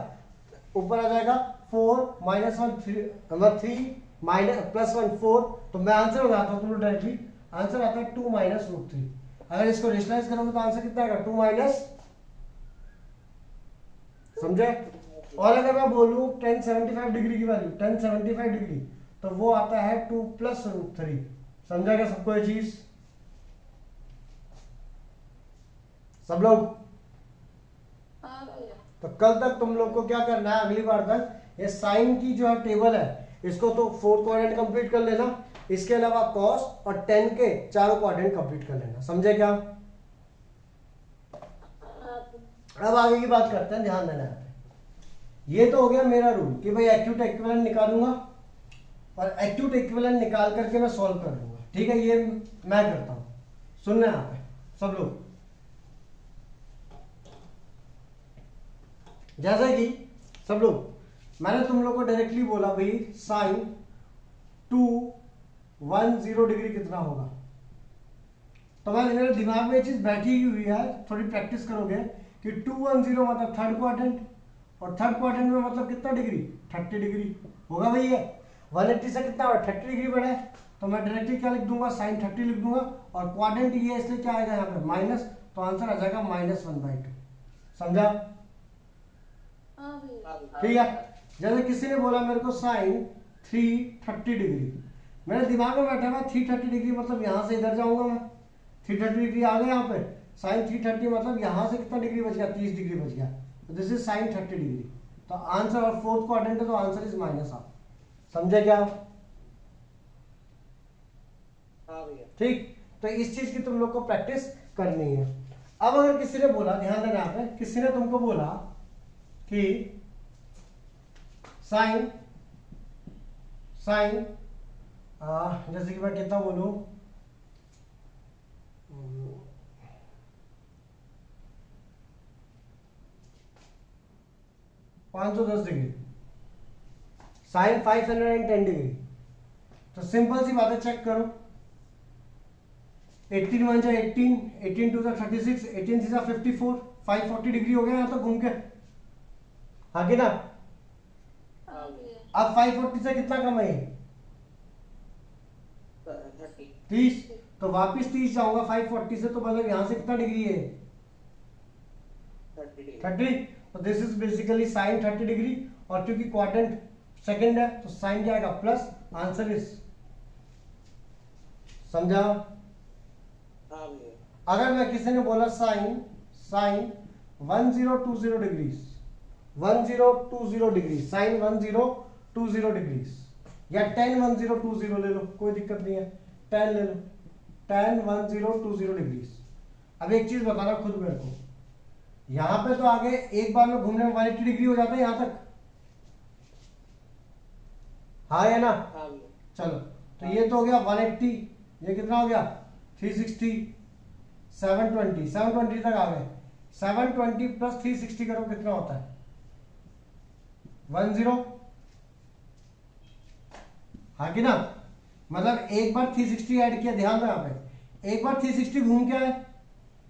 ऊपर आ जाएगा 4 - 1 3, मतलब 3 + 1 4। तो मैं आंसर बताता हूँ तुम डायरेक्टली, आंसर आता है 2 - √3। अगर इसको रेशनलाइज करोगे तो आंसर कितना आएगा? 2 समझे? और अगर मैं बोलूं 10-75 डिग्री की वैल्यू, 10-75 डिग्री, तो वो आता है 2 + √3। समझा क्या सबको ये चीज? सब लोग? हाँ भैया। तो कल तक तुम लोग को क्या करना है? अगली बार तक ये साइन की जो है टेबल है, इसको तो फोर्थ क्वाड्रेंट कंप्लीट कर लेना, इसके अलावा कॉस और टेन के चारों क्वाड्रेंट कंप्लीट कर लेना। समझे क्या? अब आगे की बात करते हैं, ध्यान देना है। ये तो हो गया मेरा रूल कि भाई एक्यूट इक्विवेलेंट निकालूंगा और एक्यूट इक्विवेलेंट निकाल करके मैं सॉल्व कर लूंगा। ठीक है, ये मैं करता हूं। सुनना यहाँ पे सब लोग, जैसा कि सब लोग, मैंने तुम लोग को डायरेक्टली बोला भाई साइन 210 डिग्री कितना होगा। तो मेरे दिमाग में ये चीज बैठी हुई है, थोड़ी प्रैक्टिस करोगे कि 210 मतलब थर्ड क्वाड्रेंट, और थर्ड क्वाड्रेंट में मतलब कितना डिग्री? 30 डिग्री होगा भाई। ये 180 से कितना होगा? 30 डिग्री बढ़ा है, तो मैं डायरेक्टली क्या लिख दूंगा? साइन 30 लिख दूंगा, और क्वाड्रेंट ये इसलिए क्या आएगा यहाँ पे? माइनस, तो आंसर आ जाएगा -1/2। समझा? हाँ भैया। हाँ भैया। ठीक है, जैसे किसी ने बोला मेरे को साइन 330 डिग्री, मेरे दिमाग में बैठा हुआ 330 डिग्री मतलब यहां से इधर जाऊंगा मैं, 330 डिग्री आ गया यहाँ पे। साइन 330 मतलब यहां से कितना डिग्री बच गया? 30 डिग्री बच गया, तो दिस इज साइन 30 डिग्री। तो आंसर, और फोर्थ क्वाड्रेंट है तो आंसर इज -1/2। समझे क्या? हाँ भैया। ठीक, तो इस चीज की तुम लोग को प्रैक्टिस करनी है। अब अगर किसी ने बोला, ध्यान देना यहाँ पे, किसी ने तुमको बोला कि साइन साइन जैसे कि मैं कितना बोलूं, 510 डिग्री, साइन 510 डिग्री। तो सिंपल सी बात है, चेक करो, 18 1 जा 18, 18 2 जा 36, 18 3 जा 54, 540 डिग्री हो गया यहाँ तो घूम के, हाँ कि ना? हाँ भैया। अब 540 से कितना कम है? 30। 30। तो वापिस 30 जाऊंगा 540 से, तो मतलब यहां से कितना डिग्री है? 30 डिग्री। 30। तो this is basically sine 30 degree, और क्योंकि क्वाड्रेंट सेकंड है तो साइन क्या आएगा प्लस, आंसर इज, समझा? हाँ भैया। अगर मैं किसी ने बोला sine 1020 degrees, 1020 degree, sine 1020 degrees, या tan 1020 ले लो, कोई दिक्कत नहीं है, tan ले लो, tan 1020 डिग्रीज। अब एक चीज बताना खुद मेरे को, यहां पे तो आगे एक बार में घूमने में 180 डिग्री हो जाता है यहां तक, हाँ या ना? हाँ भैया। चलो तो ये तो हो गया 180, ये कितना हो गया 360, 720 तक आ गए। 720 प्लस 360 करो कितना होता है 10, हाँ कि ना? मतलब एक बार 360 ऐड किया, ध्यान में यहाँ पे एक बार 360 घूम के आए,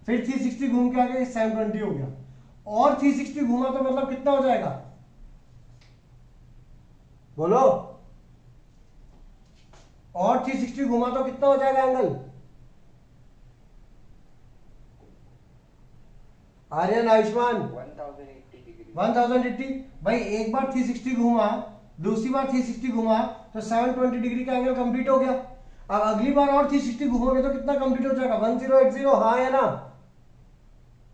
फिर 360 घूम के आ गए, 720 हो गया, और 360 घूमा तो मतलब कितना हो जाएगा, बोलो? और 360 घुमा तो कितना हो जाएगा एंगल? आर्यन, आयुष्मान, 1080 डिग्री। 1080। भाई एक बार 360 घुमा, दूसरी बार 360 घुमा तो 720 डिग्री का एंगल कंप्लीट हो गया। अब अगली बार और 360 घूमोगे तो कितना कंप्लीट हो जाएगा 1080, हाँ या ना?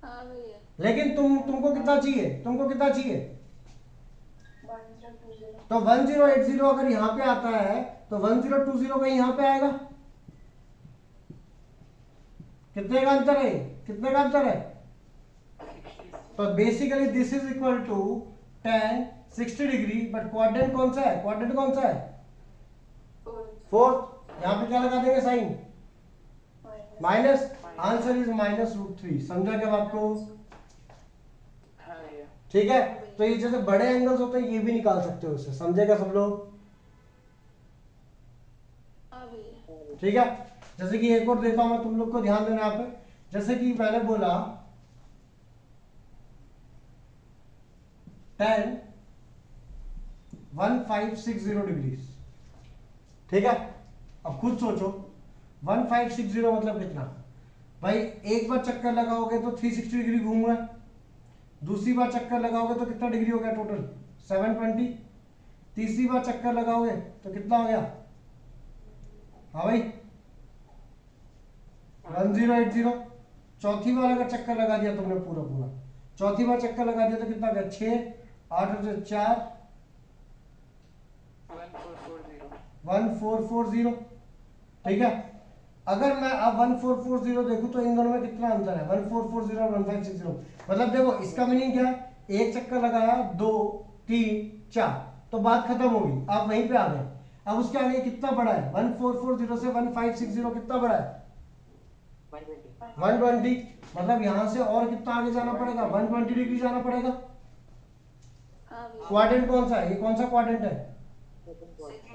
हाँ भैया। लेकिन तुमको कितना चाहिए, तुमको कितना चाहिए? 1020। तो 1080 अगर यहाँ पे आता है तो 1020 कहीं यहाँ पे आएगा, कितने का अंतर है, कितने का अंतर है? तो basically this is equal to tan 60 degree, but quadrant कौन सा है, क्वाड्रेंट कौन सा है? फोर्थ। यहाँ पे क्या लगा देंगे साइन, माइनस, आंसर इज -√3। समझा क्या बात को? हाँ भैया। ठीक है, तो ये जैसे बड़े एंगल्स होते हैं ये भी निकाल सकते हो उससे, समझेगा सब लोग? हाँ भैया। ठीक है, जैसे कि एक और देता हूं मैं तुम लोग को, ध्यान देना यहाँ पे। जैसे कि मैंने बोला tan 1560 डिग्रीज, ठीक है? अब खुद सोचो 1560 मतलब कितना? भाई एक बार चक्कर लगाओगे तो 360 डिग्री घूमूंगा, दूसरी बार चक्कर लगाओगे तो कितना डिग्री हो गया टोटल 720, तीसरी बार चक्कर लगाओगे तो कितना हो गया, हाँ भाई 1080, चौथी बार अगर चक्कर लगा दिया तुमने पूरा पूरा, चौथी बार चक्कर लगा दिया तो कितना गया 6, 8 और 4, 1440, ठीक है? अगर मैं अब 1440 देखूं तो इन दोनों में कितना अंतर है 1440 और 1560, मतलब देखो इसका मीनिंग क्या है, एक चक्कर लगाया 2 3 4 तो बात खत्म होगी, आप वहीं पे आ गए। अब उसके आगे कितना बड़ा है 1440 से 1560 कितना बड़ा है 120, मतलब यहां से और कितना आगे जाना पड़ेगा 120 डिग्री जाना पड़ेगा। हाँ भैया। क्वाड्रेंट कौन सा है, ये कौन सा क्वाड्रेंट है,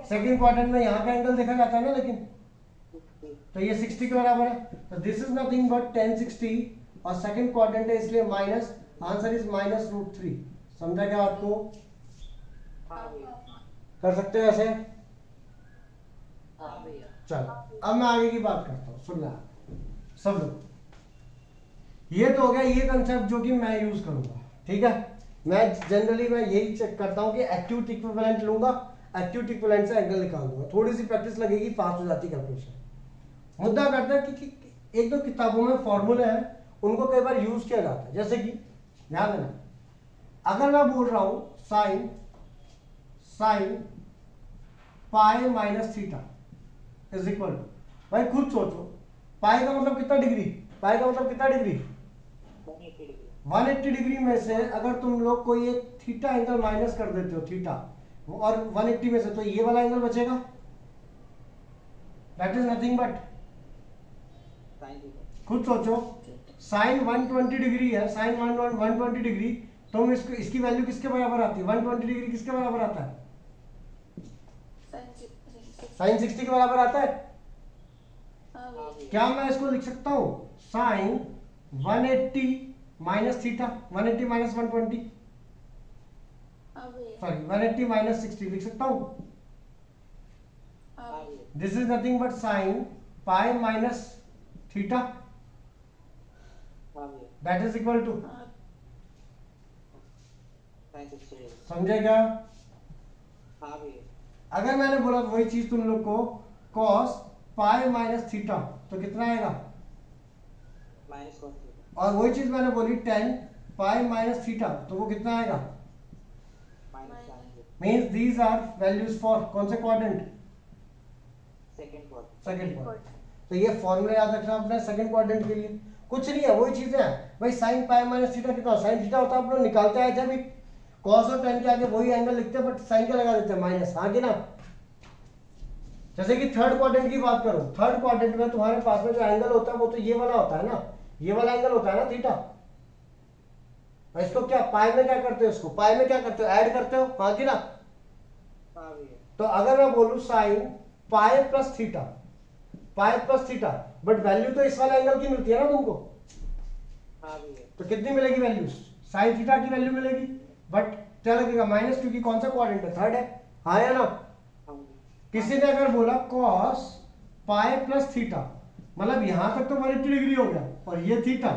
सेकंड क्वाड्रेंट में यहाँ का एंगल देखा जाता है ना, लेकिन तो ये 60 के बराबर है, तो दिस इज नथिंग बट 1060 और सेकंड क्वाड्रेंट है इसलिए माइनस, आंसर इज -√3। समझा क्या आपको? हाँ भैया। कर सकते हो ऐसे? हाँ भैया। चलो अब मैं आगे की बात करता हूँ, सुनना सब लोग। ये तो हो गया ये कंसेप्ट जो कि मैं यूज करूंगा, ठीक है? मैं जनरली मैं यही चेक करता हूँ कि एक्यूट इक्विवेलेंट लूंगा, एक्यूट इक्विवेलेंट से एंगल निकाल दूंगा, थोड़ी सी प्रैक्टिस लगेगी, फास्ट हो जाती कैलकुलेशन। मुद्दा करता है कि एक दो किताबों में फॉर्मूले हैं उनको कई बार यूज किया जाता है, जैसे कि ध्यान देना, अगर मैं बोल रहा हूं sine pi minus theta is equal to, भाई खुद सोचो पाई का मतलब कितना डिग्री, पाई का मतलब कितना डिग्री 180 डिग्री में से अगर तुम लोग कोई एक थीटा एंगल माइनस कर देते हो थीटा और 180 में से, तो ये वाला एंगल बचेगा, दैट इज नथिंग बट, खुद सोचो साइन 120 डिग्री है, साइन 120 डिग्री, तो इसको इसकी वैल्यू किसके बराबर आती है 120 डिग्री किसके बराबर आता है साइन 60 के बराबर आता है। हाँ भैया। क्या मैं इसको लिख सकता हूं साइन 180 माइनस थीटा, 180 माइनस 120, हाँ भैया। सॉरी 180 माइनस 60 लिख सकता हूं, हाँ भैया। This is nothing but sine pi minus theta, that is equal to, हाँ। समझे क्या? हाँ भैया अगर मैंने बोला वही चीज तुम लोग को cos पाई माइनस थीटा तो कितना आएगा, माइनस कॉस थीटा और वही चीज मैंने बोली tan पाई माइनस थीटा तो वो कितना आएगा। Minus sine theta means these are values for कौन से quadrant, second quarter second quadrant. तो ये फॉर्मूला याद रखना अपना सेकंड क्वाड्रेंट के लिए, कुछ नहीं है वही चीजें हैं भाई। साइन पाई माइनस थीटा कितना, साइन थीटा होता है, आप लोग निकालते आए थे अभी, कॉस और टेन के आगे वही एंगल लिखते हैं बट साइन क्या लगा देते हैं माइनस, हाँ कि ना। जैसे कि थर्ड क्वाड्रेंट की बात करो, थर्ड क्वाड्रेंट में तुम्हारे पास में जो एंगल होता है वो तो ये वाला होता है ना, ये वाला एंगल होता है ना थीटा। और इसको क्या पाई में क्या करते हो, इसको पाई में क्या करते हो, ऐड करते हो, हाँ कि ना। हाँ भैया तो अगर मैं बोलूं sine pi plus theta, pi plus theta, but value तो इस वाले एंगल की मिलती है ना तुमको, हाँ भैया तो कितनी मिलेगी वैल्यू, साइन थीटा की वैल्यू मिलेगी, बट क्या लगेगा माइनस, क्योंकि कौन सा क्वाड्रेंट है, थर्ड है, हाँ या ना। हाँ भैया किसी ने अगर बोला cos पाई प्लस थीटा, मतलब यहां तक तो 180 डिग्री हो गया और ये थीटा,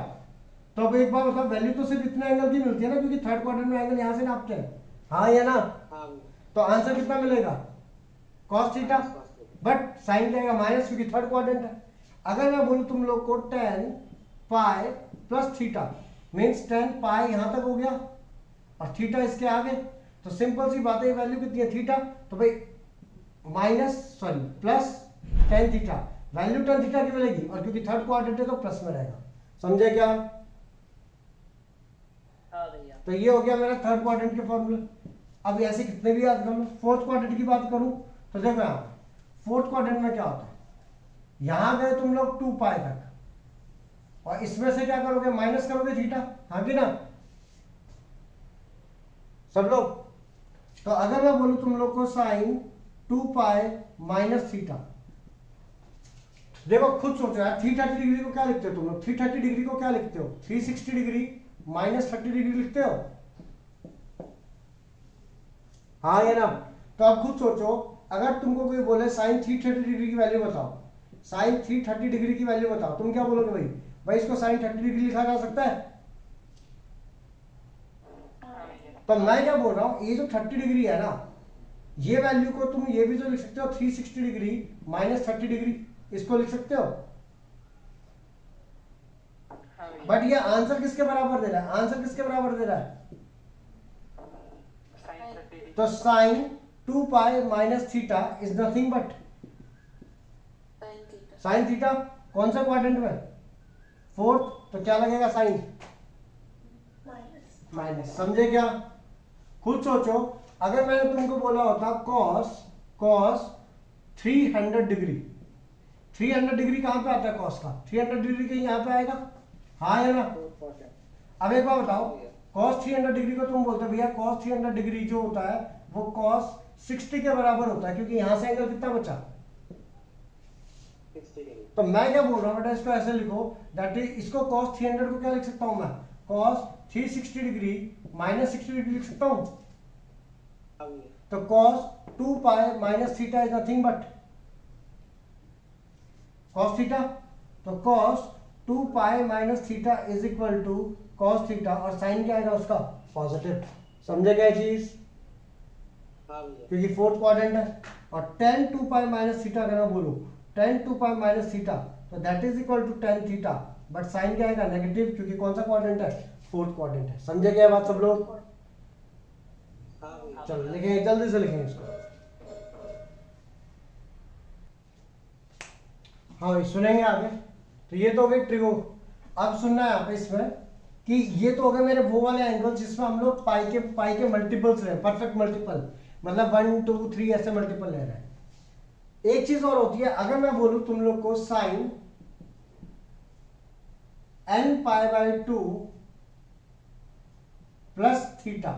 तो अब एक बार बताओ वैल्यू तो सिर्फ इतने एंगल की मिलती है ना, क्योंकि थर्ड क्वाड्रेंट में एंगल यहां से नापते हैं, हाँ या ना। हाँ भैया तो आंसर कितना मिलेगा, cos theta, minus cos theta but sine क्या आएगा माइनस, क्योंकि थर्ड क्वाड्रेंट है। अगर मैं बोलूं तुम लोग को tan pi plus theta, means tan पाई यहां तक हो गया और थीटा इसके आगे, तो सिंपल सी बात है, वैल्यू कितनी है थीटा, तो भाई minus sorry plus tan theta, value tan theta की मिलेगी, और क्योंकि थर्ड क्वाड्रेंट है तो प्लस में रहेगा, समझे क्या। हाँ भैया तो ये हो गया मेरा थर्ड क्वाड्रेंट के फॉर्मूले। अब ऐसे कितने भी याद कर लो। फोर्थ क्वाड्रेंट की बात करूं तो देखो यहाँ फोर्थ क्वाड्रेंट में क्या होता है, यहां गए तुम लोग 2 पाई तक और इसमें से क्या करोगे, माइनस करोगे थीटा, हाँ कि ना सब लोग। तो अगर मैं बोलूं तुम लोग को साइन 2 पाई माइनस थीटा, देखो खुद सोचो यार, 330 डिग्री को क्या लिखते हो तुम लोग, 330 डिग्री को क्या लिखते हो, 360 डिग्री माइनस 30 डिग्री लिखते हो, हाँ या ना। तो अब खुद सोचो, अगर तुमको कोई बोले साइन 330 डिग्री की वैल्यू बताओ, साइन 330 डिग्री की वैल्यू बताओ, तुम क्या बोलोगे भाई, भाई इसको साइन 30 डिग्री लिखा जा सकता है। तो मैं क्या बोल रहा हूं, ये जो 30 डिग्री है ना, ये वैल्यू को तुम ये भी तो लिख सकते हो 360 डिग्री माइनस 30 डिग्री, इसको लिख सकते हो। हाँ भैया बट ये आंसर किसके बराबर दे रहा है, आंसर किसके बराबर दे रहा है, साइन 30 तो sine 2 pi minus theta is nothing but sine theta sine theta. कौन सा क्वाड्रेंट में, फोर्थ, तो क्या लगेगा साइन माइनस माइनस, समझे क्या। खुद सोचो, अगर मैंने तुमको बोला होता cos 300 डिग्री, 300 डिग्री कहां पे आता है cos का, 300 डिग्री कहीं यहां पे आएगा, हाँ या ना। फोर्थ क्वार्टर अब एक बार बताओ, cos 300 डिग्री को तुम बोलते हो भैया cos 300 डिग्री जो होता है वो cos 60 के बराबर होता है, क्योंकि यहां से एंगल कितना बचा। 60 डिग्री तो मैं क्या बोल रहा हूं बेटा, इसको ऐसे लिखो, दैट इज इसको cos 300 को क्या लिख सकता हूं मैं, cos 360 डिग्री माइनस 60 डिग्री लिख सकता हूं। हाँ भैया तो cos 2 pi minus theta is nothing but cos theta, तो cos 2 pi minus theta is equal to cos theta, और साइन क्या आएगा उसका पॉजिटिव, समझे क्या चीज, हाँ भैया क्योंकि फोर्थ क्वाड्रेंट है। और tan 2 पाई माइनस थीटा अगर मैं बोलूं tan 2 पाई माइनस थीटा, तो that is equal to tan theta, but sine क्या आएगा नेगेटिव, क्योंकि कौन सा क्वाड्रेंट है, फोर्थ क्वाड्रेंट है, समझे क्या बात सब लोग। हाँ भैया चलो लिखेंगे, जल्दी से लिखेंगे इसको। हाँ भाई सुनेंगे आगे। तो ये तो हो गई ट्रिगो। अब सुनना है आप इसमें कि ये तो हो गए मेरे वो वाले एंगल जिसमें हम लोग पाई के मल्टीपल्स ले, परफेक्ट मल्टीपल, मतलब 1 2 3 ऐसे मल्टीपल ले रहे हैं। एक चीज और होती है, अगर मैं बोलूं तुम लोग को sine n pi by 2 plus theta,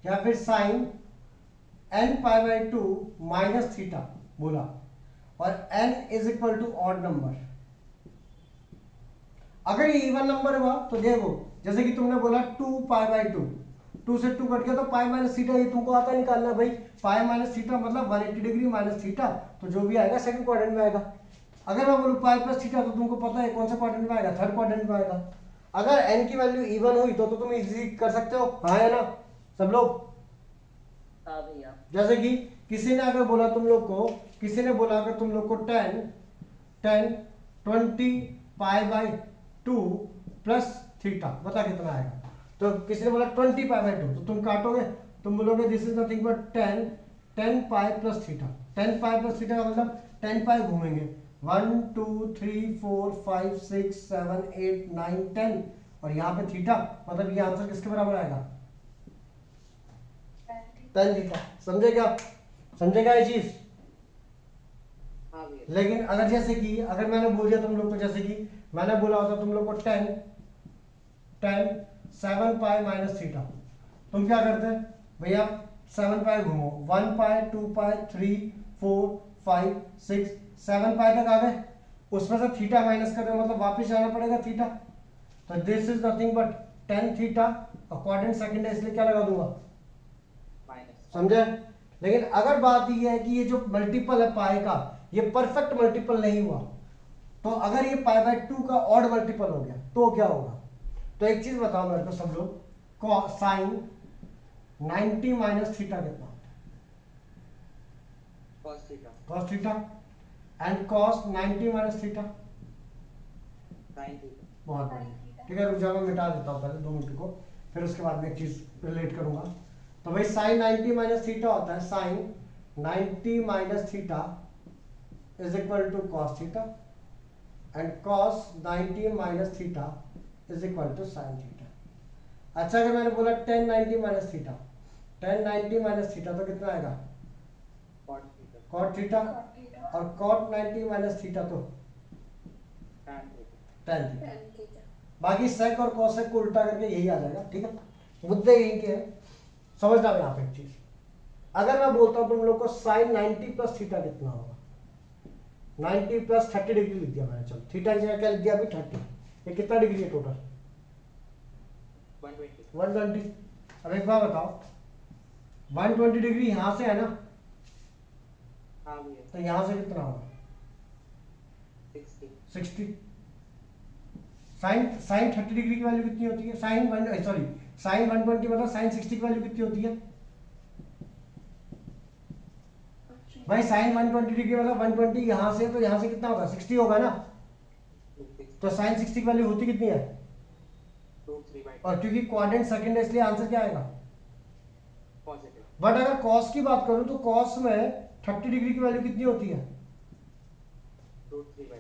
या फिर sine n pi by 2 minus theta बोला, और n is equal to odd number. अगर ये इवन नंबर हुआ तो देखो, जैसे कि तुमने बोला 2 पाई बाई 2, 2 से 2 कट गया तो पाई माइनस थीटा, ये तुमको आता है निकालना भाई, पाई माइनस थीटा मतलब 180 डिग्री माइनस थीटा, तो जो भी आएगा सेकंड क्वाड्रेंट में आएगा। अगर मैं बोलूं पाई प्लस थीटा, तो तुमको पता है कौन सा क्वाड्रेंट में आएगा, थर्ड क्वाड्रेंट में आएगा। अगर n की वैल्यू इवन हुई तो तुम इजीली कर सकते हो, हाँ है ना सब लोग। हाँ भैया। जैसे कि किसी ने अगर बोला तुम लोग को, किसी ने बोला अगर तुम लोग को 10 पाई बाई 2 प्लस थीटा, बता कितना आएगा। तो किसी ने बोला 20 पाई बाई 2, तो तुम काटोगे, तुम बोलोगे this is nothing but 10 pi plus theta. 10 pi plus theta का मतलब 10 पाई घूमेंगे, 1 2 3 4 5 6 7 8 9 10, और यहाँ पे थीटा, मतलब ये आंसर किसके बराबर आएगा, 10 थीटा। समझे क्या, समझेगा ये चीज। हाँ भैया। लेकिन अगर जैसे कि अगर मैंने बोल दिया तुम लोग को, जैसे कि मैंने बोला होता तुम लोग को 10 7 पाई माइनस थीटा, तुम क्या करते भैया, 7 पाई घूमो, 1 पाई 2 पाई 3 4 5 6 7 पाई तक आ गए, उसमें से थीटा माइनस कर रहे हो, मतलब वापस आना पड़ेगा थीटा। तो this is nothing but 10 theta, और क्वाड्रेंट सेकंड है इसलिए क्या लगा दूंगा, माइनस। समझे। लेकिन अगर बात यह है कि ये जो मल्टीपल है पाई का, ये परफेक्ट मल्टीपल नहीं हुआ, तो अगर ये पाई बाय 2 का ऑड मल्टीपल हो गया तो क्या होगा। तो एक चीज बताओ मेरे को सब लोग, साइन 90 माइनस थीटा कितना होता है, cos theta. Cos theta, and cos 90 minus theta, sine theta. बहुत बढ़िया। ठीक है, रुक जाओ मैं मिटा देता हूँ पहले 2 मिनट को, फिर उसके बाद में एक चीज रिलेट करूंगा। तो भाई साइन 90 माइनस थीटा होता है, sine 90 minus theta is equal to cos theta, and cos 90 minus theta is equal to sine theta. अच्छा, अगर मैंने बोला 10 90 माइनस थीटा, 10 90 माइनस थीटा तो कितना आएगा, कॉट थीटा। कॉट थीटा, और कॉट 90 माइनस थीटा तो tan theta. tan theta. 10 theta. बाकी सेक और कॉसेक को उल्टा करके यही आ जाएगा। ठीक है, मुद्दे यही के हैं, समझना यहाँ पे एक चीज। अगर मैं बोलता हूं तुम लोग को साइन 90 प्लस थीटा कितना होगा, 90 प्लस 30 डिग्री लिख दिया मैंने, चलो थीटा की जगह क्या लिख दिया अभी 30, ये कितना डिग्री है टोटल, 120। 120। अब एक बार बताओ, 120 डिग्री यहां से है ना, हाँ भैया। तो यहां से कितना होगा, 60। 60। साइन साइन 30 डिग्री की वैल्यू कितनी होती है, साइन 120 मतलब साइन 60 की वैल्यू कितनी होती है भाई, साइन 120 डिग्री मतलब 120 यहां से, तो यहां से कितना होगा, 60 होगा ना। तो साइन 60 की वैल्यू होती कितनी है, और क्योंकि क्वाड्रेंट सेकंड है इसलिए आंसर क्या आएगा, पॉजिटिव। बट अगर कॉस की बात करूं तो कॉस में 30 डिग्री की वैल्यू कितनी होती है,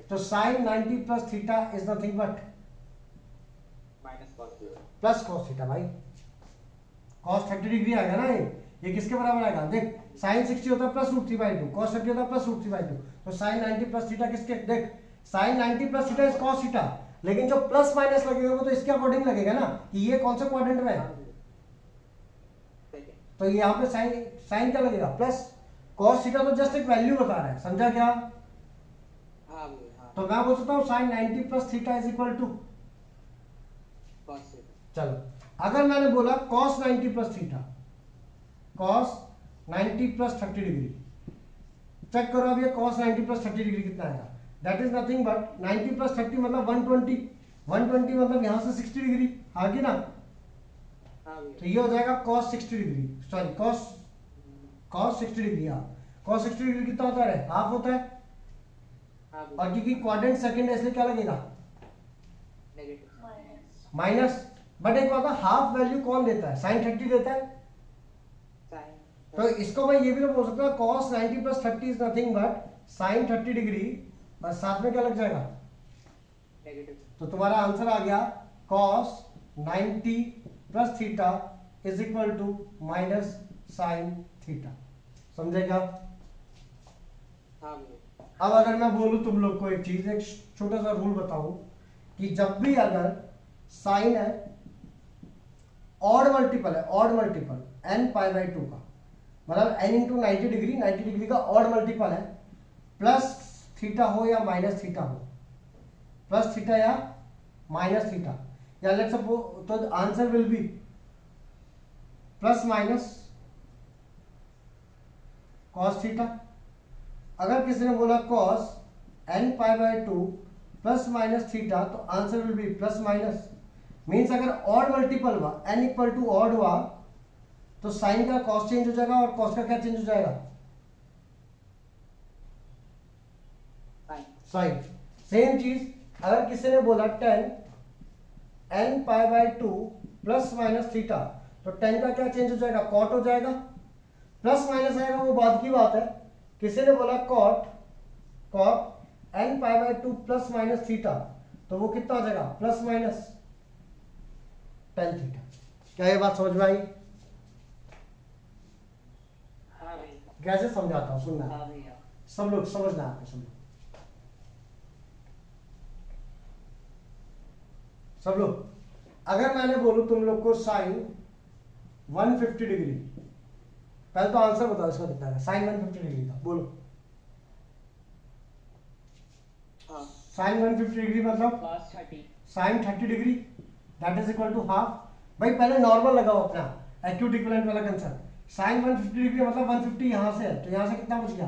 तो sine 90 plus theta is nothing but minus cos theta. Plus cos theta. भाई कॉस 30 डिग्री आएगा ना, ये किसके बराबर आएगा, देख साइन 60 होता है प्लस रूट 3/2, कॉस 30 होता है प्लस रूट 3/2, तो साइन 90 प्लस थीटा किसके, देख sine 90 plus theta is cos theta, लेकिन जो प्लस माइनस लगेगा वो तो इसके अकॉर्डिंग लगेगा ना, कि ये कौन सा क्वाड्रेंट में है, तो यहाँ पे साइन साइन क्या लगेगा प्लस, कॉस थीटा तो जस्ट एक वैल्यू बता रहा है, समझा क्या। हाँ भैया। हाँ। तो मैं बोल सकता हूँ sine 90 plus theta is equal to, cos theta. चलो अगर मैंने बोला cos 90 plus theta, cos 90 plus 30 degree, check करो अब ये कॉस 90 प्लस 30 डिग्री कितना आएगा, that is nothing but 90 plus 30 मतलब 120, 120 मतलब यहां से 60 डिग्री आ गई ना, हाँ तो भैया। ये हो जाएगा cos 60 degree, sorry cos 60 degree, हाँ cos 60 डिग्री कितना होता है, हाफ होता है, हाँ भैया। और क्योंकि क्वाड्रेंट सेकंड है इसलिए क्या लगेगा, नेगेटिव। माइनस। बट एक बात है, हाफ वैल्यू कौन देता है, साइन 30 देता है, साइन। तो इसको मैं ये भी तो बोल सकता हूँ cos 90 plus 30 is nothing but sine 30 degree, और साथ में क्या लग जाएगा, नेगेटिव। तो तुम्हारा आंसर आ गया cos 90 plus theta is equal to minus sine theta, समझे क्या। हाँ भैया। अब अगर मैं बोलूं तुम लोग को एक चीज, एक छोटा सा रूल बताऊं, कि जब भी अगर साइन है ऑड मल्टीपल है, odd multiple n pi by 2 का, मतलब n इंटू 90 डिग्री, 90 डिग्री का ऑड मल्टीपल है, प्लस थीटा हो या माइनस थीटा हो, प्लस थीटा या माइनस थीटा, या लेट्स सपोज, तो answer will be plus minus cos theta. अगर किसी ने बोला cos n pi by 2 plus minus theta, तो answer will be plus minus, means अगर ऑड मल्टीपल हुआ n इक्वल टू ऑड हुआ तो साइन का कॉस चेंज हो जाएगा और कॉस का क्या चेंज हो जाएगा? साइन। साइन। सेम चीज अगर किसी ने बोला tan n pi by two plus minus theta, तो टेन का क्या चेंज हो जाएगा? कॉट हो जाएगा। प्लस माइनस आएगा वो बाद की बात है। किसी ने बोला cot cot n pi by two plus minus theta, तो वो कितना हो जाएगा? Plus minus tan theta. क्या ये बात समझ में आई? हाँ भैया। कैसे समझाता हूं, सुनना हाँ भैया। सब लोग समझना आपको, सब लोग सब लोग। अगर मैंने बोलूं तुम लोग को साइन 150 डिग्री, पहले तो आंसर बताओ इसका कितना है? साइन 150 डिग्री का बोलो। हाँ। साइन 150 डिग्री मतलब cos 30। Sine 30 degree that is equal to half. भाई पहले नॉर्मल लगाओ अपना एक्यूट इक्विवेलेंट वाला कंसेप्ट। साइन 150 डिग्री मतलब 150 यहां से है, तो यहां से कितना बच गया?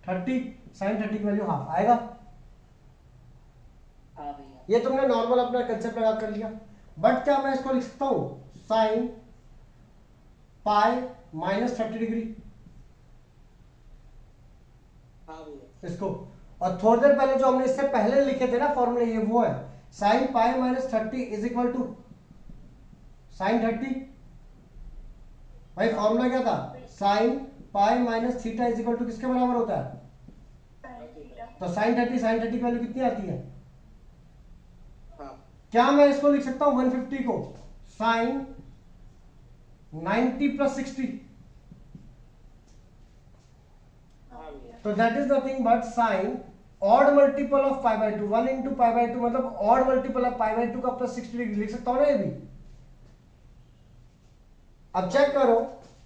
30। साइन 30 की वैल्यू हाफ आएगा। हाँ भैया। ये तुमने नॉर्मल अपना कंसेप्ट लगा कर लिया। बट क्या मैं इसको लिख सकता हूं साइन पाई माइनस 30 डिग्री, हाँ भैया। इसको। और थोड़ी देर पहले जो हमने इससे पहले लिखे थे ना फॉर्मूले, ये वो है sine pi minus 30 is equal to sine 30। भाई फॉर्मूला क्या था? Sine pi minus theta is equal to किसके बराबर होता है? तो साइन 30 की वैल्यू कितनी आती है? हाँ। क्या मैं इसको लिख सकता हूं 150 को साइन 90 प्लस 60? हाँ भैया। तो that is nothing but sine odd multiple of pi by two. 1 into pi by two मतलब odd multiple of pi by two का प्लस 60 डिग्री लिख सकता हूं ना ये भी। अब चेक करो,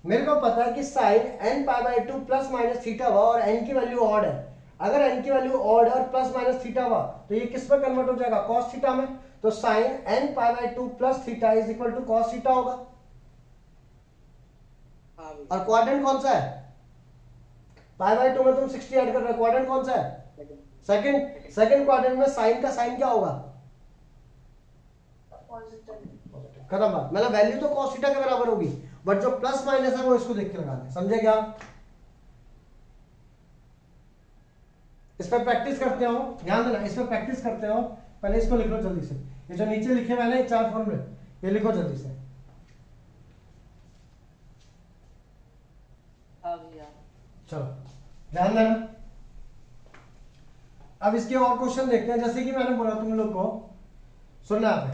मेरे को पता है कि sine n pi by two plus minus theta हुआ और एन की वैल्यू ऑड है। अगर एन की वैल्यू ऑड है और प्लस माइनस थीटा हुआ तो ये किस में कन्वर्ट हो जाएगा? कॉस थीटा में। तो sine n pi by two plus theta is equal to cos theta होगा। हाँ भैया। और क्वाड्रेंट कौन सा है? पाई बाई टू में तुम 60 ऐड कर रहे हो, क्वाड्रेंट कौन सा है? सेकंड। सेकंड क्वाड्रेंट में साइन का साइन क्या होगा? खत्म बात। मतलब वैल्यू तो cos थीटा के बराबर होगी, बट जो प्लस माइनस है वो इसको देख के लगाना है। समझे क्या? इस पर प्रैक्टिस करते हो, ध्यान देना, इस पर प्रैक्टिस करते हो। पहले इसको लिख लो जल्दी से। ये जो नीचे लिखे हुए हैं 4 फॉर्मूले, ये लिखो जल्दी से। हाँ भैया। चलो ध्यान देना। अब इसके और क्वेश्चन देखते हैं। जैसे कि मैंने बोला तुम लोग को, सुनना आपने,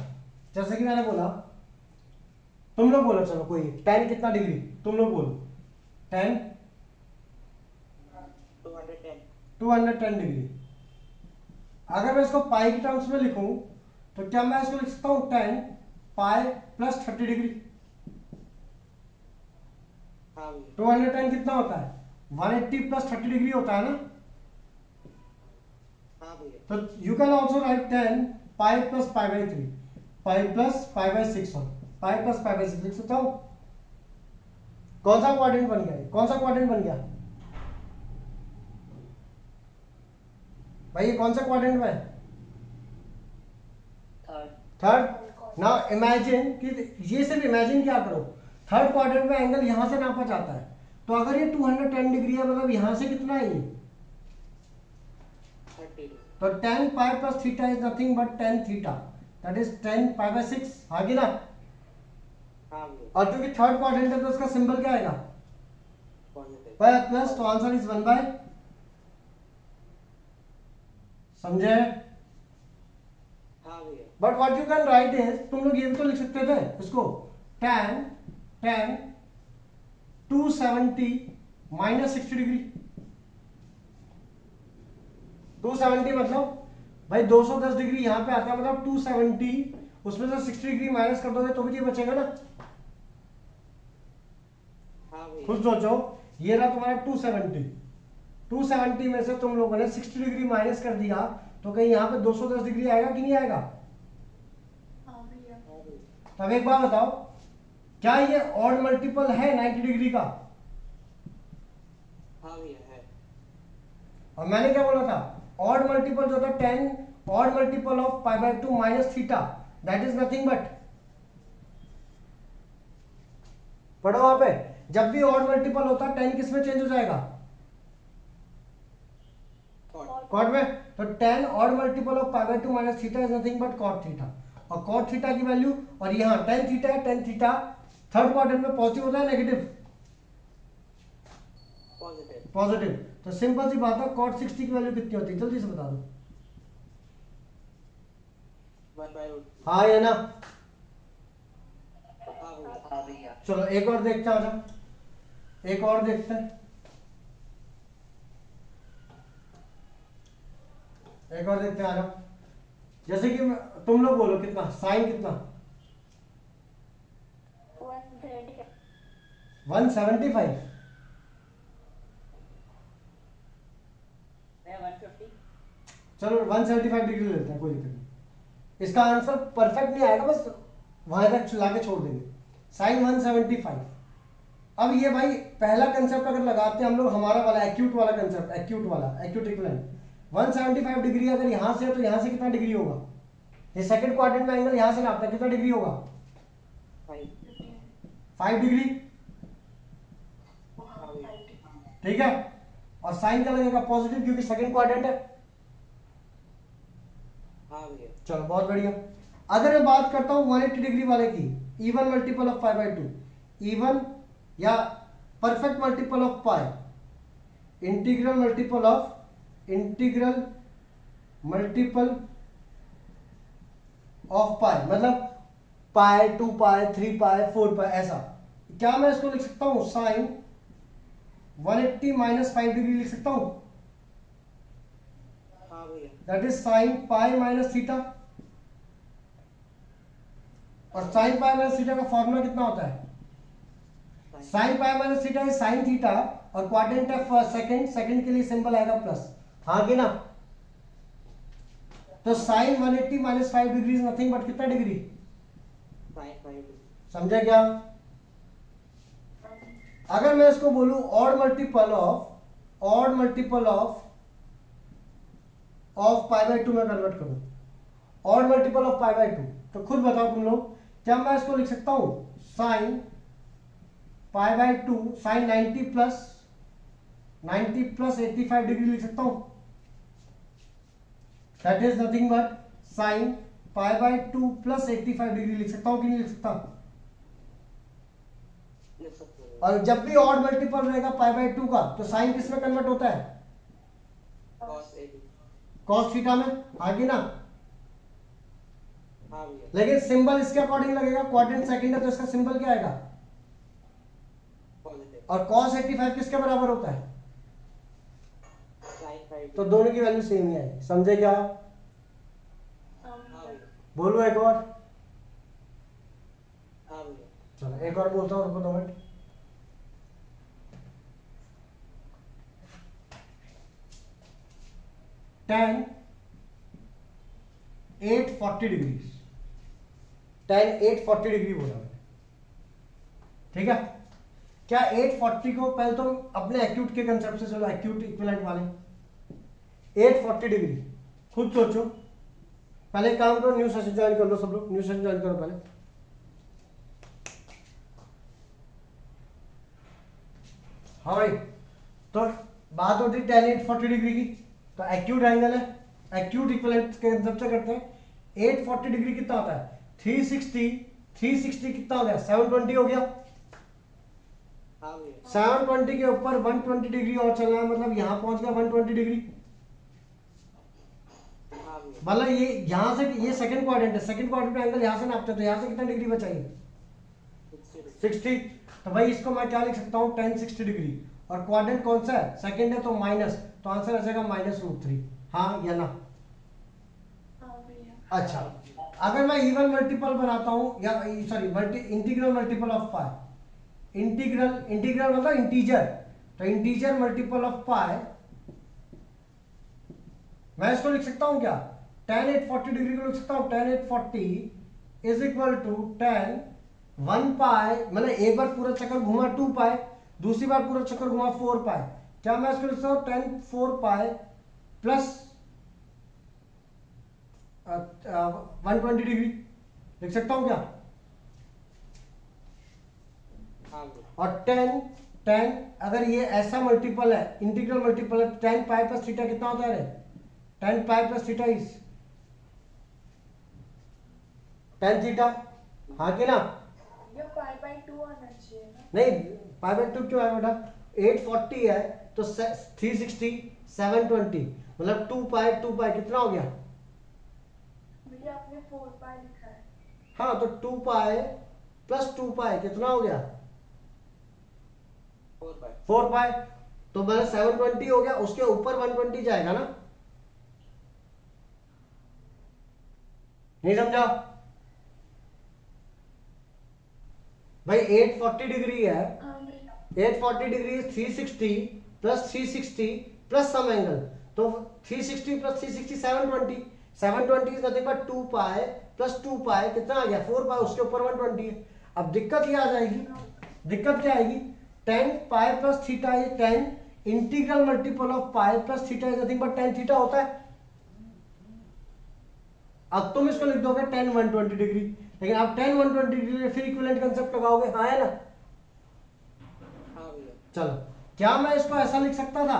जैसे कि मैंने बोला, तुम लोग बोलो, चलो कोई tan कितना डिग्री, तुम लोग बोलो। tan 210 degree. अगर मैं इसको पाई की टर्म्स में लिखूं तो क्या मैं इसको लिख सकता हूं tan पाई प्लस 30 डिग्री? हाँ भैया। 210 कितना होता है? 180 प्लस 30 डिग्री होता है ना। हाँ भैया। तो you can also right 10 pi plus pi by 3, pi plus pi by 6 हो, पाई प्लस पाई बाई 6 लिख सकता हूं। कौन सा क्वाड्रेंट बन गया? कौन सा क्वाड्रेंट बन गया भाई? ये कौन सा क्वाड्रेंट में है? थर्ड। नाउ इमेजिन कि ये सिर्फ इमेजिन क्या करो, थर्ड क्वाड्रेंट में एंगल यहां से नापा जाता है। तो अगर ये 210 डिग्री है, मतलब यहां से कितना है ये? 30। तो tan pi plus theta is nothing but tan theta, that is tan pi by 6। हाँ कि ना? हाँ भैया। और क्योंकि थर्ड क्वाड्रेंट है तो उसका सिंबल क्या आएगा? पॉजिटिव। पाई प्लस, तो आंसर इज 1 बाय। समझे? हाँ भैया। But what you can write is, तुम लोग ये भी तो लिख सकते थे इसको, tan 270 माइनस 60 डिग्री। 270 मतलब भाई 210 डिग्री यहां पे आता है, मतलब 270 उसमें से 60 डिग्री माइनस कर दोगे तो भी ये बचेगा ना। हाँ भैया। खुद सोचो, ये रहा तुम्हारा 270 में से तुम लोगों ने 60 डिग्री माइनस कर दिया, तो कहीं यहाँ पे 210 डिग्री आएगा कि नहीं आएगा? हाँ भैया। तो अब एक बात बताओ, क्या ये ऑड मल्टीपल है 90 डिग्री का? हाँ भैया है। और मैंने क्या बोला था? ऑड मल्टीपल जो था 10 odd multiple of pi by 2 minus theta, that is nothing but, पढ़ो वहां पे, जब भी ऑड मल्टीपल होता है tan किस में चेंज हो जाएगा? कॉट में। तो tan odd multiple of pi by 2 minus theta is nothing but cot theta, और कॉट थीटा की वैल्यू, और यहाँ tan थीटा है, tan थीटा थर्ड क्वाड्रेंट में पॉजिटिव होता है नेगेटिव? पॉजिटिव। तो सिंपल सी बात है, कॉट 60 की वैल्यू कितनी होती है, जल्दी से बता दो। 1/√2। हाँ या ना? हाँ भैया। चलो एक और देखते हैं, आजा एक और देखते हैं, एक और देखते हैं, आजा। जैसे कि तुम लोग बोलो कितना साइन कितना? 175। मैं 150। चलो 175 डिग्री लेते हैं, कोई दिक्कत नहीं। इसका आंसर परफेक्ट नहीं आएगा, बस वहां तक ला के छोड़ देंगे। साइन 175। अब ये भाई पहला कंसेप्ट अगर लगाते हैं हम लोग, हमारा वाला एक्यूट वाला कंसेप्ट, एक्यूट वाला, एक्यूट इक्विवेलेंट 175 डिग्री अगर यहां से है तो यहां से कितना डिग्री होगा? ये सेकंड क्वाड्रेंट में एंगल यहां से नापता है, कितना डिग्री होगा? 5 डिग्री। ठीक है, और साइन का लगेगा पॉजिटिव क्योंकि सेकंड क्वाड्रेंट है। हाँ भैया। चलो बहुत बढ़िया। अगर मैं बात करता हूं 180 डिग्री वाले की, even multiple of pi by 2, even या perfect multiple of pi, integral multiple of pi, मतलब पाई, 2 पाई, 3 पाई, 4 पाई, ऐसा। क्या मैं इसको लिख सकता हूं साइन 180 माइनस 5 डिग्री लिख सकता हूं? हाँ भैया। That is sine pi minus theta, और साइन पाई माइनस थीटा का फॉर्मूला कितना होता है? Sine pi minus theta is sine theta, और क्वाड्रेंट है सेकंड, सेकंड के लिए सिंबल आएगा प्लस। हाँ कि ना? तो sine 180 minus 5 degree is nothing but कितना डिग्री? साइन 5। समझा क्या? अगर मैं इसको बोलूं odd multiple of pi by 2 में कन्वर्ट करूं, odd multiple of pi by 2, तो खुद बताओ तुम लोग, क्या मैं इसको लिख सकता हूं sine pi by 2, sine 90 plus 85 degree लिख सकता हूं? That is nothing but sine pi by 2 plus 85 degree लिख सकता हूं कि नहीं लिख सकता? लिख सकते हो। और जब भी ऑड मल्टीपल रहेगा पाई बाय 2 का, तो साइन किस में कन्वर्ट होता है? cos 80। कॉस थीटा में। आगे ना? हाँ भैया। लेकिन सिंबल इसके अकॉर्डिंग लगेगा, क्वाड्रेंट सेकंड है तो इसका सिंबल क्या आएगा? पॉजिटिव। और cos 85 किसके बराबर होता है? साइन 5। तो दोनों की वैल्यू सेम ही आएगी। समझे क्या? हाँ भैया। बोलो एक और। हाँ भैया। चलो एक और बोलता हूँ, रुको 2 minute. tan 840 degree, tan 840 degree बोला मैंने, ठीक है? क्या 840 को, पहले तो अपने एक्यूट के कंसेप्ट से चलो, एक्यूट इक्विवेलेंट वाले 840 डिग्री, खुद सोचो। पहले काम करो, न्यू सेशन ज्वाइन कर लो सब लोग, न्यू सेशन ज्वाइन करो पहले। हाँ भाई, तो बात होती है tan 840 डिग्री की, तो एक्यूट एंगल है, एक्यूट इक्विवेलेंट के कंसेप्ट से करते हैं। 840 डिग्री कितना होता है? 360 कितना हो गया? 720 हो गया। हाँ भैया। 720 के ऊपर 120 डिग्री और चलना है, मतलब यहां पहुंच गया 120 डिग्री। हाँ भैया। मतलब ये यहां से, ये सेकंड क्वाड्रेंट है, सेकंड क्वाड्रेंट का एंगल यहां से नापते हैं, तो यहां से कितना डिग्री बचाइए? 60। तो भाई इसको मैं क्या लिख सकता हूँ? tan 60 डिग्री, और क्वाड्रेंट कौन सा है? सेकंड है, तो माइनस, तो आंसर आ जाएगा -√3। हाँ या ना? अच्छा, अगर मैं इवन मल्टीपल बनाता हूं, या sorry integral multiple of pi, integral मतलब इंटीजर, तो इंटीजर मल्टीपल ऑफ पाई, मैं इसको लिख सकता हूं क्या? tan 840 डिग्री को लिख सकता हूं tan 840 is equal to tan 1 pi, मतलब एक बार पूरा चक्कर घुमा 2 पाई, दूसरी बार पूरा चक्कर घुमा 4 पाई। क्या मैं इसको लिख सकता हूं tan 4 पाई प्लस 120 डिग्री लिख सकता हूं क्या? हाँ हाँ भैया और टेन अगर ये ऐसा मल्टीपल है, इंटीग्रल मल्टीपल है, टेन पाई प्लस थीटा कितना होता है? Ten pi plus theta is tan theta, हाँ कि ना? ये पाई बाय 2 आना चाहिए ना। नहीं, पाई बाय 2 क्यों आया बेटा? 840 है तो 360 720 मतलब 2 पाई कितना हो गया? भैया आपने 4 पाई लिखा है। हाँ तो 2 पाई प्लस 2 पाई कितना हो गया? 4 पाई। तो मतलब 720 हो गया, उसके ऊपर 120 जाएगा ना? नहीं समझा भाई? 840 डिग्री है, हाँ भैया। 840 degree 360 plus 360 plus some angle, तो 360 plus 360 720, 720 is nothing but 2 pi plus 2 pi कितना आ गया? 4 पाई, उसके ऊपर 120 है। अब दिक्कत ये आ जाएगी, दिक्कत क्या आएगी? 10 pi plus theta is 10 integral multiple of pi plus theta is nothing but 10 theta होता है। अब तुम इसको लिख दोगे 10 120 डिग्री, लेकिन आप 10 120 डिग्री फिर इक्विवेलेंट कांसेप्ट लगाओगे, हाँ है ना? हाँ भैया चलो, क्या मैं इसको ऐसा लिख सकता था?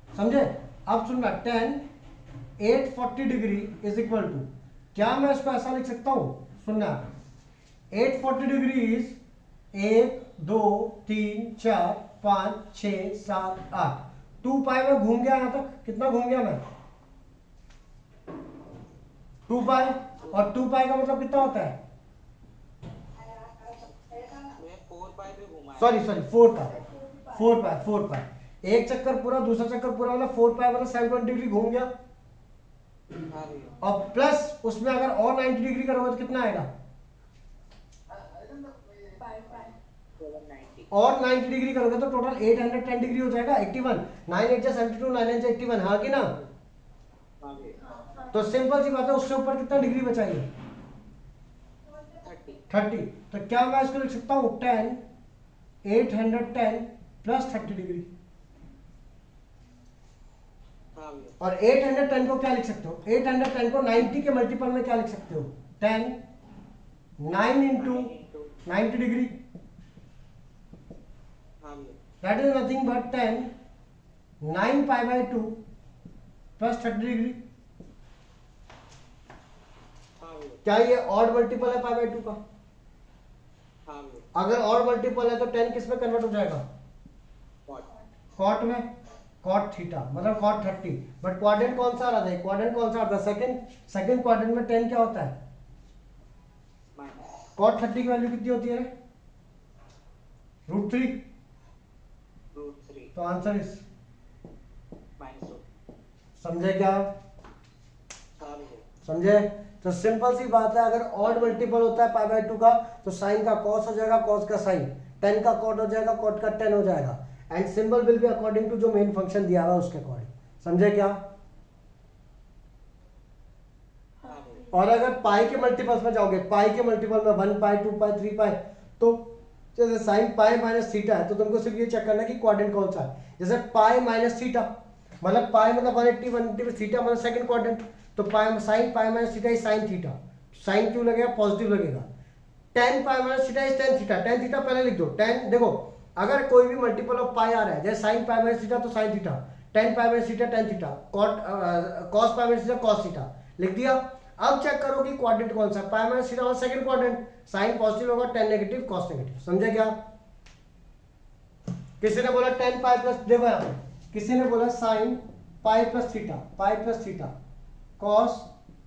समझे? अब सुनना, 10 840 डिग्री इज इक्वल टू, क्या मैं इसको ऐसा लिख सकता हूं? सुनना, 840 डिग्री इज 1 2 3 4 5 6 7 8, 2 पाई में घूम गया यहां तक, कितना घूम गया मैं? 2 पाई, और 2 पाई का मतलब कितना होता है? मैं 4 पाई पे घुमा है। सॉरी 4 पाई, एक चक्कर पूरा, दूसरा चक्कर पूरा, मतलब 4 पाई मतलब 720 डिग्री घूम गया। हाँ भैया और प्लस उसमें अगर और 90 डिग्री करोगे तो कितना आएगा? पाई पाई 790 और 90 डिग्री करोगे तो टोटल 810 डिग्री हो जाएगा, 81, 9 8 72, 9 9 81, हाँ कि ना? हाँ भैया तो सिंपल सी बात है, उससे ऊपर कितना डिग्री बचाइए? 30। तो क्या मैं इसको लिख सकता हूँ 10 810 प्लस 30 डिग्री, हाँ भैया और 810 को क्या लिख सकते हो? 810 को 90 के मल्टीपल में क्या लिख सकते हो? 10 9 इंटू 90 डिग्री, हाँ भैया that is nothing but 10 9 pi by 2 plus 30 degree. हाँ भैया क्या ये ऑड मल्टीपल है पाई बाय 2 का? हाँ भैया अगर ऑड मल्टीपल है तो 10 किस में कन्वर्ट हो जाएगा? कॉट में, कॉट थीटा मतलब कॉट 30, बट क्वाड्रेंट कौन सा आ रहा था? क्वाड्रेंट कौन सा आ रहा था? सेकंड क्वाड्रेंट में 10 क्या होता है? माइनस कॉट 30 की वैल्यू कितनी होती है? √3। √3 तो आंसर इज, -2। समझे क्या? हाँ भैया समझे? तो सिंपल सी बात है, अगर ऑड मल्टीपल होता है पाई बाय 2 का तो साइन का कॉस हो जाएगा, कॉस का साइन, 10 का कॉट हो जाएगा, कॉट का 10 हो जाएगा, and symbol will be according to जो मेन फंक्शन दिया हुआ उसके अकॉर्डिंग। समझे क्या? हाँ भैया और अगर पाई के मल्टीपल्स में जाओगे, पाई के मल्टीपल में 1 पाई 2 पाई 3 पाई, तो जैसे साइन पाई माइनस थीटा है तो तुमको सिर्फ ये चेक करना है कि क्वाड्रेंट कौन सा है। जैसे पाई माइनस थीटा मतलब पाई मतलब 180 थीटा मतलब सेकंड क्वाड्रेंट, तो pi sine pi minus theta is sine theta, sine क्यों लगेगा? पॉजिटिव लगेगा। tan pi minus theta is tan theta, tan theta पहले लिख दो। tan देखो, अगर कोई भी मल्टीपल ऑफ पाई आ रहा है, जैसे साइन पाई माइनस थीटा तो sine theta, tan pi minus theta tan theta, cos पाई माइनस थीटा cos थीटा, लिख दिया। अब चेक करो कि क्वाड्रेंट कौन सा है। पाई माइनस थीटा और सेकंड क्वाड्रेंट, साइन पॉजिटिव होगा, tan नेगेटिव, cos नेगेटिव। समझे क्या? किसी ने बोला tan पाई प्लस, देखो यहाँ पे किसी ने बोला sine pi plus theta cos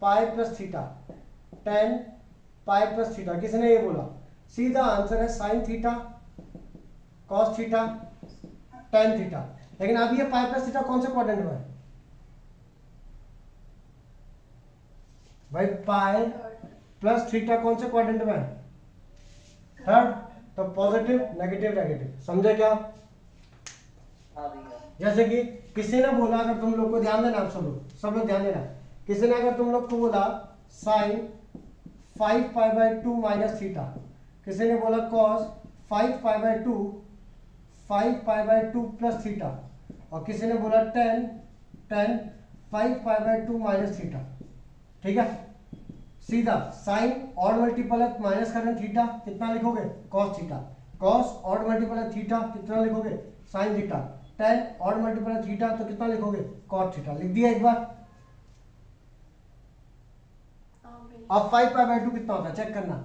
pi plus theta tan pi plus theta, किसी ने ये बोला। सीधा आंसर है sine theta cos theta tan theta. लेकिन अब ये पाई प्लस थीटा कौन से क्वाड्रेंट में है भाई? पाई प्लस थीटा कौन से क्वाड्रेंट में है? थर्ड। तो पॉजिटिव नेगेटिव नेगेटिव। समझे क्या? हाँ भैया जैसे कि किसी ने बोला, अगर तुम लोग को ध्यान देना, आप सब लोग ध्यान देना, किसी ने अगर तुम लोग को बोला sine 5 pi by 2 minus theta, किसी ने बोला cos 5 pi by 2 5 pi by 2 plus theta, और किसी ने बोला tan 5 pi by 2 minus theta. ठीक है, सीधा साइन और मल्टीपल है, माइनस करना थीटा, कितना लिखोगे? cos theta, cos odd multiple है थीटा, कितना लिखोगे sine theta. Ten odd multiple है थीटा, तो कितना लिखोगे कॉट थीटा। लिख दिया एक बार। हाँ भैया। अब 5π/2 कितना होता है चेक करना।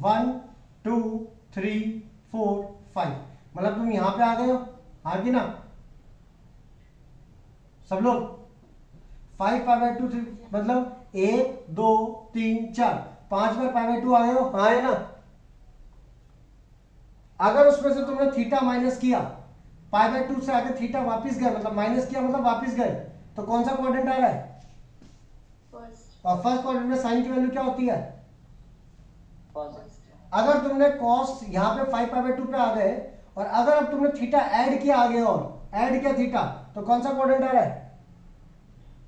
1 2 3 4 5, मतलब तुम यहां पे आ गए हो, हाँ कि ना सब लोग। 5π/2 मतलब 1 2 3 4 5 बार π/2 आ गए हो, हाँ है ना। अगर उसमें से तुमने थीटा माइनस किया, π/2 से आगे थीटा वापस गए, मतलब माइनस किया मतलब वापस गए, तो कौन सा क्वाड्रेंट आ रहा है। फर्स्ट। और फर्स्ट क्वाड्रेंट में साइन की वैल्यू क्या होती है। पॉजिटिव। अगर तुमने कॉस यहाँ पे 5π/2 पे आ गए, और अगर अब तुमने थीटा ऐड किया आगे और ऐड किया थीटा, तो कौन सा क्वाड्रेंट आ रहा है।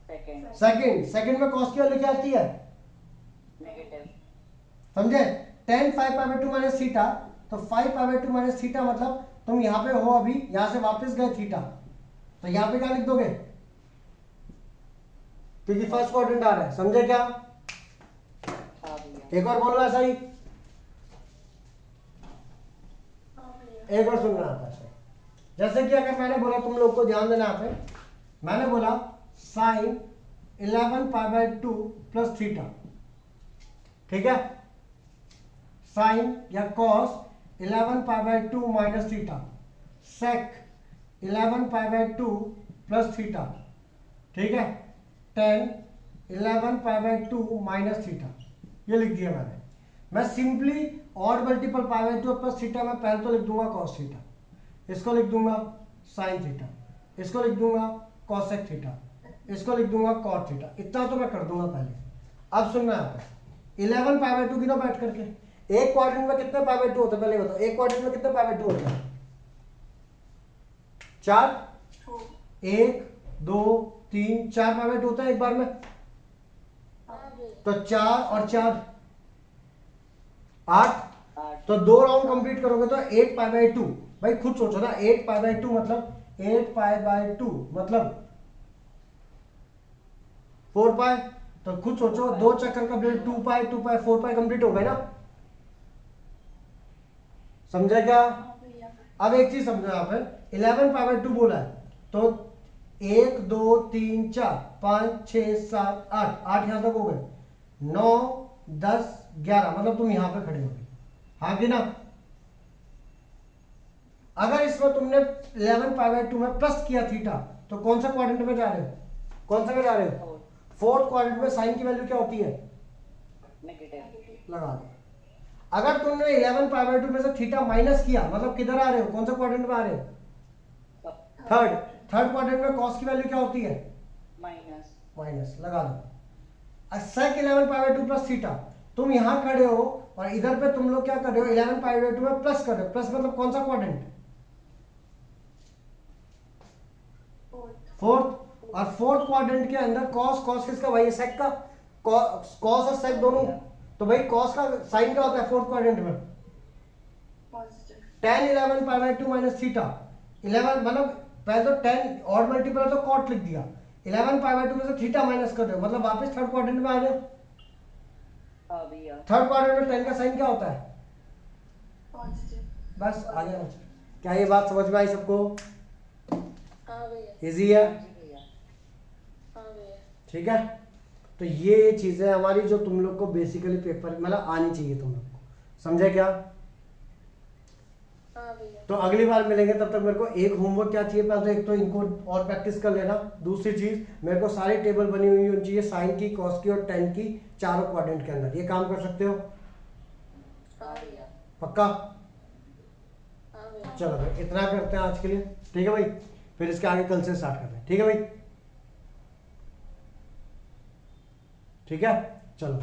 सेकेंड। सेकंड। सेकंड में कॉस की वैल्यू क्या आती है, नेगेटिव। समझे। tan 5π/2 माइनस थीटा, तो 5π/2 माइनस थीटा मतलब तुम यहाँ पे हो, अभी यहाँ से वापस गए थीटा, तो यहाँ पे क्या लिख दोगे, क्योंकि फर्स्ट क्वाड्रेंट आ रहा है, समझे क्या। हाँ भैया। एक और बोलना सही, हाँ भैया। एक और सुनना आता है। जैसे कि अगर मैंने बोला, तुम लोग को ध्यान देना यहाँ पे, मैंने बोला साइन 11π/2 प्लस थीटा, ठीक है। साइन या कॉस 11π/2 माइनस थीटा, सेक 11π/2 प्लस थीटा, ठीक है। tan 11π/2 माइनस थीटा, ये लिख दिया मैंने। मैं simply odd multiple π/2 plus theta में पहले तो लिख दूंगा कॉस थीटा, इसको लिख दूंगा साइन थीटा, इसको लिख दूंगा कॉसेक थीटा, इसको लिख दूंगा कॉट थीटा। इतना तो मैं कर दूंगा पहले। अब सुनना है 11π/2 गिनो बैठ करके। एक क्वाड्रेंट में कितने π/2 होते हैं पहले बताओ। एक क्वाड्रेंट में कितने π/2 होते हैं, 4। 1 2 3 4 π/2 होता है एक बार में, हाँ भैया। तो 4 और 4 8, 8। तो 2 राउंड कंप्लीट करोगे तो 8π/2। भाई खुद सोचो ना, 8π/2 मतलब 8π/2 मतलब 4π, तो खुद सोचो, 2 चक्कर कंप्लीट 2π 4π कंप्लीट हो गए ना, समझा क्या। हाँ भैया। अब एक चीज समझो, यहाँ पे 11π/2 बोला है, तो 1 2 3 4 5 6 7 8, 8 यहां तक हो गए, 9 10 11, मतलब तुम यहां पे खड़े हो गए, हाँ कि ना। अगर इसमें तुमने 11π/2 में प्लस किया थीटा, तो कौन सा क्वाड्रेंट में जा रहे हो, कौन सा में जा रहे हो, फोर्थ क्वाड्रेंट में। साइन की वैल्यू क्या होती है, नेगेटिव। लगा दो। अगर तुमने 11π/2 में से थीटा माइनस किया, मतलब किधर आ रहे हो, कौन सा क्वाड्रेंट में आ रहे हो, थर्ड। थर्ड क्वाड्रेंट में कॉस की वैल्यू क्या होती है, माइनस। माइनस, लगा दो। सेक 11π/2 प्लस थीटा, तुम यहां खड़े हो और इधर पे तुम लोग क्या कर रहे हो, 11π/2 में प्लस कर रहे हो। प्लस मतलब कौन सा क्वाड्रेंट, फोर्थ। और फोर्थ क्वाड्रेंट के अंदर कॉस, कॉस किसका भाई है, सेक का। कॉस और सेक दोनों, तो भाई कॉस का साइन क्या होता है फोर्थ क्वाड्रेंट में, पॉजिटिव। tan 11π/2 minus theta. 11 मतलब पहले तो tan ऑड मल्टीपल है तो कॉट लिख दिया, 11π/2 में से थीटा माइनस कर रहे हो, मतलब वापस थर्ड क्वाड्रेंट में आ रहे हो। हाँ भैया। थर्ड क्वाड्रेंट में tan का साइन क्या होता है, पॉजिटिव। बस आ गया। क्या ये बात समझ में आई सबको, हाँ भैया। इजी है, जी भैया। हाँ भैया। ठीक है। तो ये चीजें हमारी जो तुम लोग को बेसिकली पेपर मतलब आनी चाहिए तुम लोग को, समझे क्या। हाँ भैया। तो अगली बार मिलेंगे, तब तक मेरे को एक होमवर्क क्या चाहिए, पहले तो एक तो इनको और प्रैक्टिस कर लेना। दूसरी चीज मेरे को सारी टेबल बनी हुई होनी चाहिए, साइन की, कॉस की और टेन की, चारों क्वाड्रेंट के अंदर। ये काम कर सकते हो, हाँ भैया। पक्का। हाँ भैया। चलो भाई इतना करते हैं आज के लिए, ठीक है भाई। फिर इसके आगे कल से स्टार्ट करते हैं, ठीक है भाई, ठीक है। चलो।